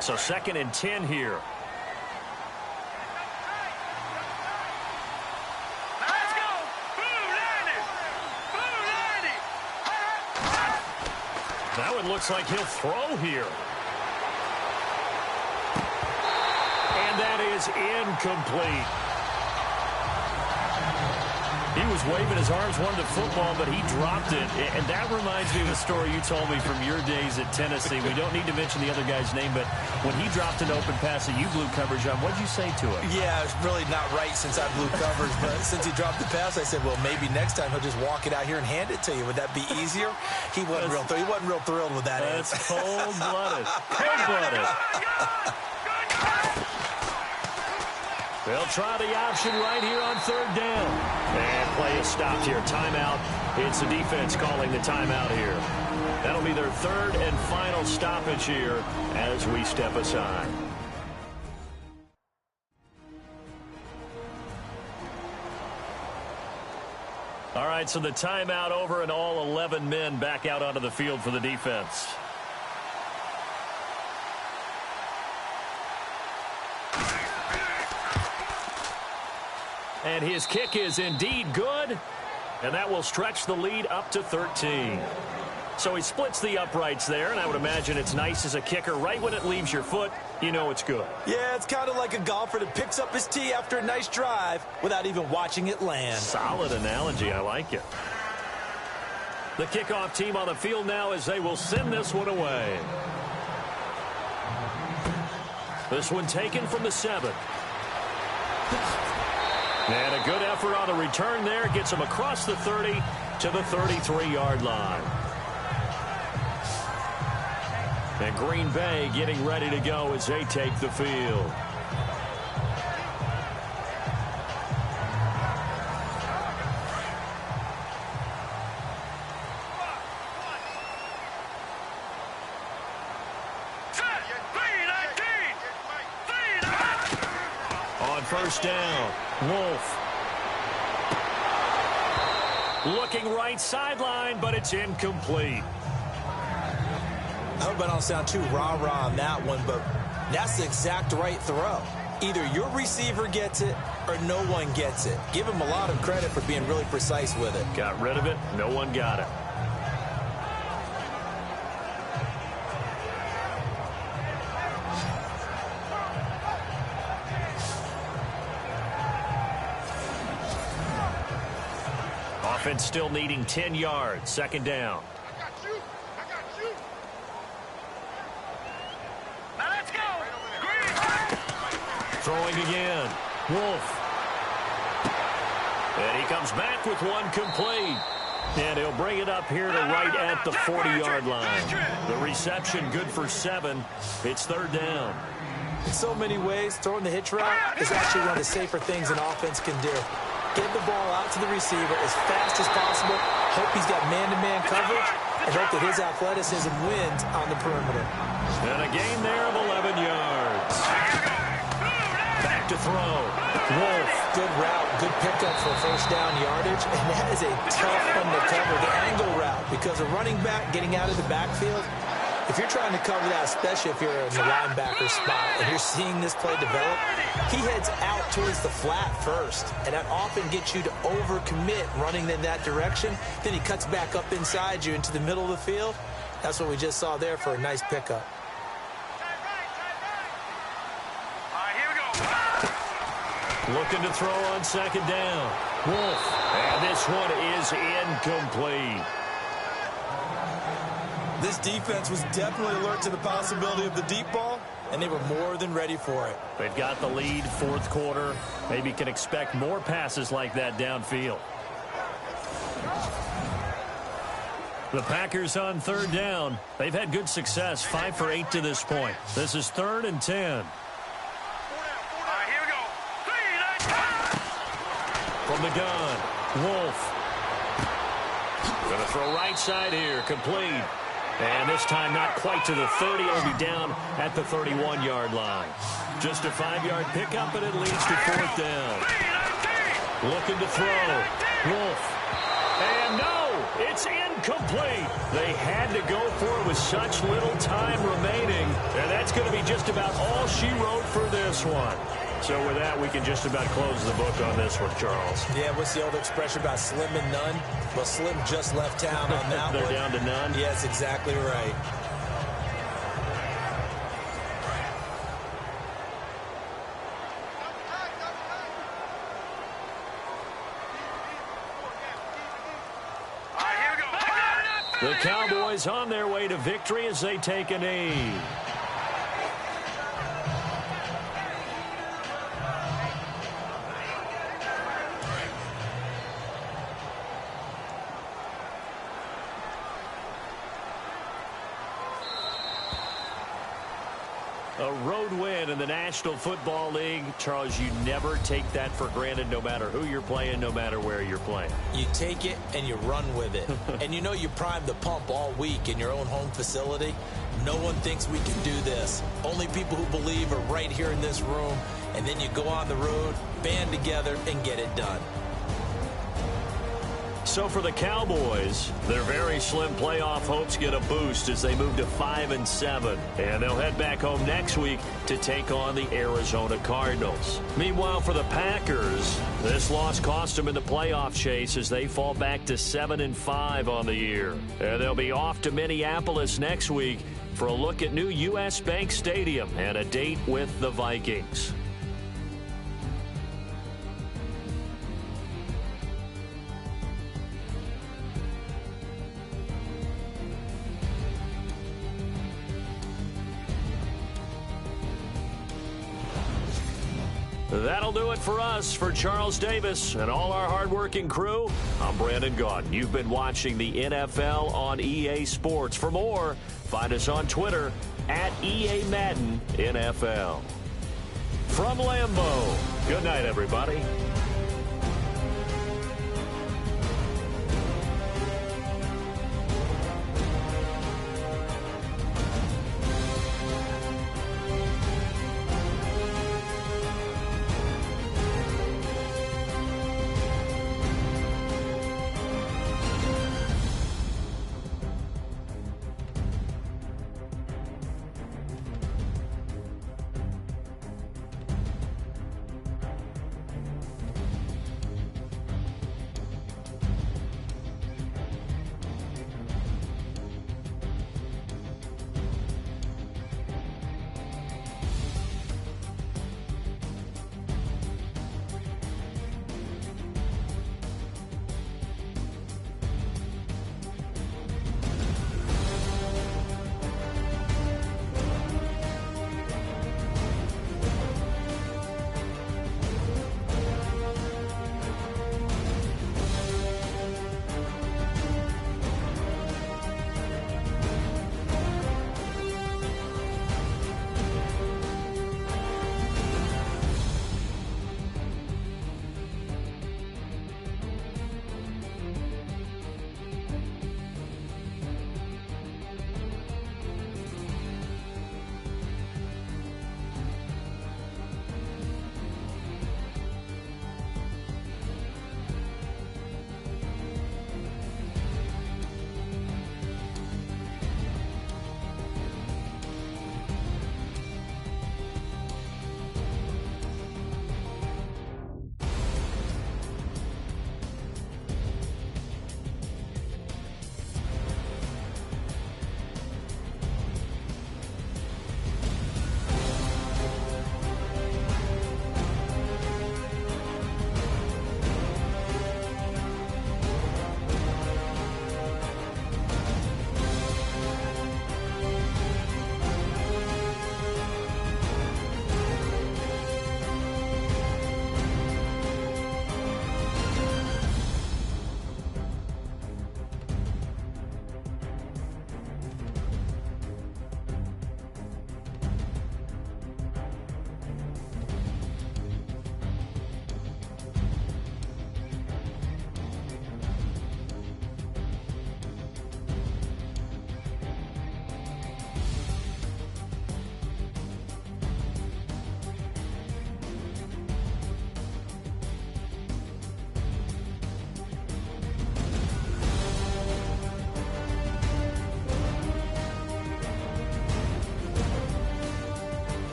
So 2nd and 10 here. That one looks like he'll throw here. And that is incomplete. He was waving his arms, wanted the football, but he dropped it. And that reminds me of a story you told me from your days at Tennessee. We don't need to mention the other guy's name, but when he dropped an open pass that you blew coverage on, what did you say to him? Yeah, it's really not right since I blew coverage, but since he dropped the pass, I said, well, maybe next time he'll just walk it out here and hand it to you. Would that be easier? He wasn't real thrilled with that. That's cold-blooded. Cold-blooded. They'll try the option right here on 3rd down. And play is stopped here. Timeout. It's the defense calling the timeout here. That'll be their 3rd and final stoppage here as we step aside. All right, so the timeout over and all 11 men back out onto the field for the defense. And his kick is indeed good, and that will stretch the lead up to 13. So he splits the uprights there, and I would imagine it's nice as a kicker. Right when it leaves your foot, you know it's good. Yeah, it's kind of like a golfer that picks up his tee after a nice drive without even watching it land. Solid analogy. I like it. The kickoff team on the field now as they will send this one away. This one taken from the 7. And a good effort on the return there. Gets him across the 30 to the 33-yard line. And Green Bay getting ready to go as they take the field. On first down, Wolf. Looking right sideline, but it's incomplete. I hope I don't sound too rah-rah on that one, but that's the exact right throw. Either your receiver gets it or no one gets it. Give him a lot of credit for being really precise with it. Got rid of it. No one got it. Offense still needing 10 yards. Second down. Throwing again. Wolf. And he comes back with one complete. And he'll bring it up here to right at the 40-yard line. The reception good for 7. It's third down. In so many ways, throwing the hitch route is actually one of the safer things an offense can do. Get the ball out to the receiver as fast as possible. Hope he's got man-to-man coverage. And hope that his athleticism wins on the perimeter. And a gain there of 11 yards. Back back to throw. Wolf, good route, good pickup for first down yardage, and that is a tough one to cover, the angle route, because a running back getting out of the backfield, if you're trying to cover that, especially if you're in the linebacker spot and you're seeing this play develop, he heads out towards the flat first, and that often gets you to overcommit running in that direction. Then he cuts back up inside you into the middle of the field. That's what we just saw there for a nice pickup. Looking to throw on second down. Wolf. And this one is incomplete. This defense was definitely alert to the possibility of the deep ball, and they were more than ready for it. They've got the lead, fourth quarter. Maybe can expect more passes like that downfield. The Packers on third down. They've had good success, 5 for 8 to this point. This is 3rd and 10. From the gun, Wolf. Going to throw right side here, complete. And this time not quite to the 30. It'll be down at the 31-yard line. Just a 5-yard pickup, and it leads to 4th down. Looking to throw. Wolf. And no, it's incomplete. They had to go for it with such little time remaining. And that's going to be just about all she wrote for this one. So with that, we can just about close the book on this one, Charles. Yeah, what's the old expression about slim and none? Well, Slim just left town on that They're one. down to none? Yes, exactly right. The Cowboys on their way to victory as they take a knee. A road win in the National Football League. Charles, you never take that for granted no matter who you're playing, no matter where you're playing. You take it and you run with it. And you know you primed the pump all week in your own home facility. No one thinks we can do this. Only people who believe are right here in this room. And then you go on the road, band together, and get it done. So for the Cowboys, their very slim playoff hopes get a boost as they move to 5-7. And they'll head back home next week to take on the Arizona Cardinals. Meanwhile, for the Packers, this loss cost them in the playoff chase as they fall back to 7-5 on the year. And they'll be off to Minneapolis next week for a look at new U.S. Bank Stadium and a date with the Vikings. That'll do it for us. For Charles Davis and all our hardworking crew, I'm Brandon Gaudin. You've been watching the NFL on EA Sports. For more, find us on Twitter at EA Madden NFL. From Lambeau, good night, everybody.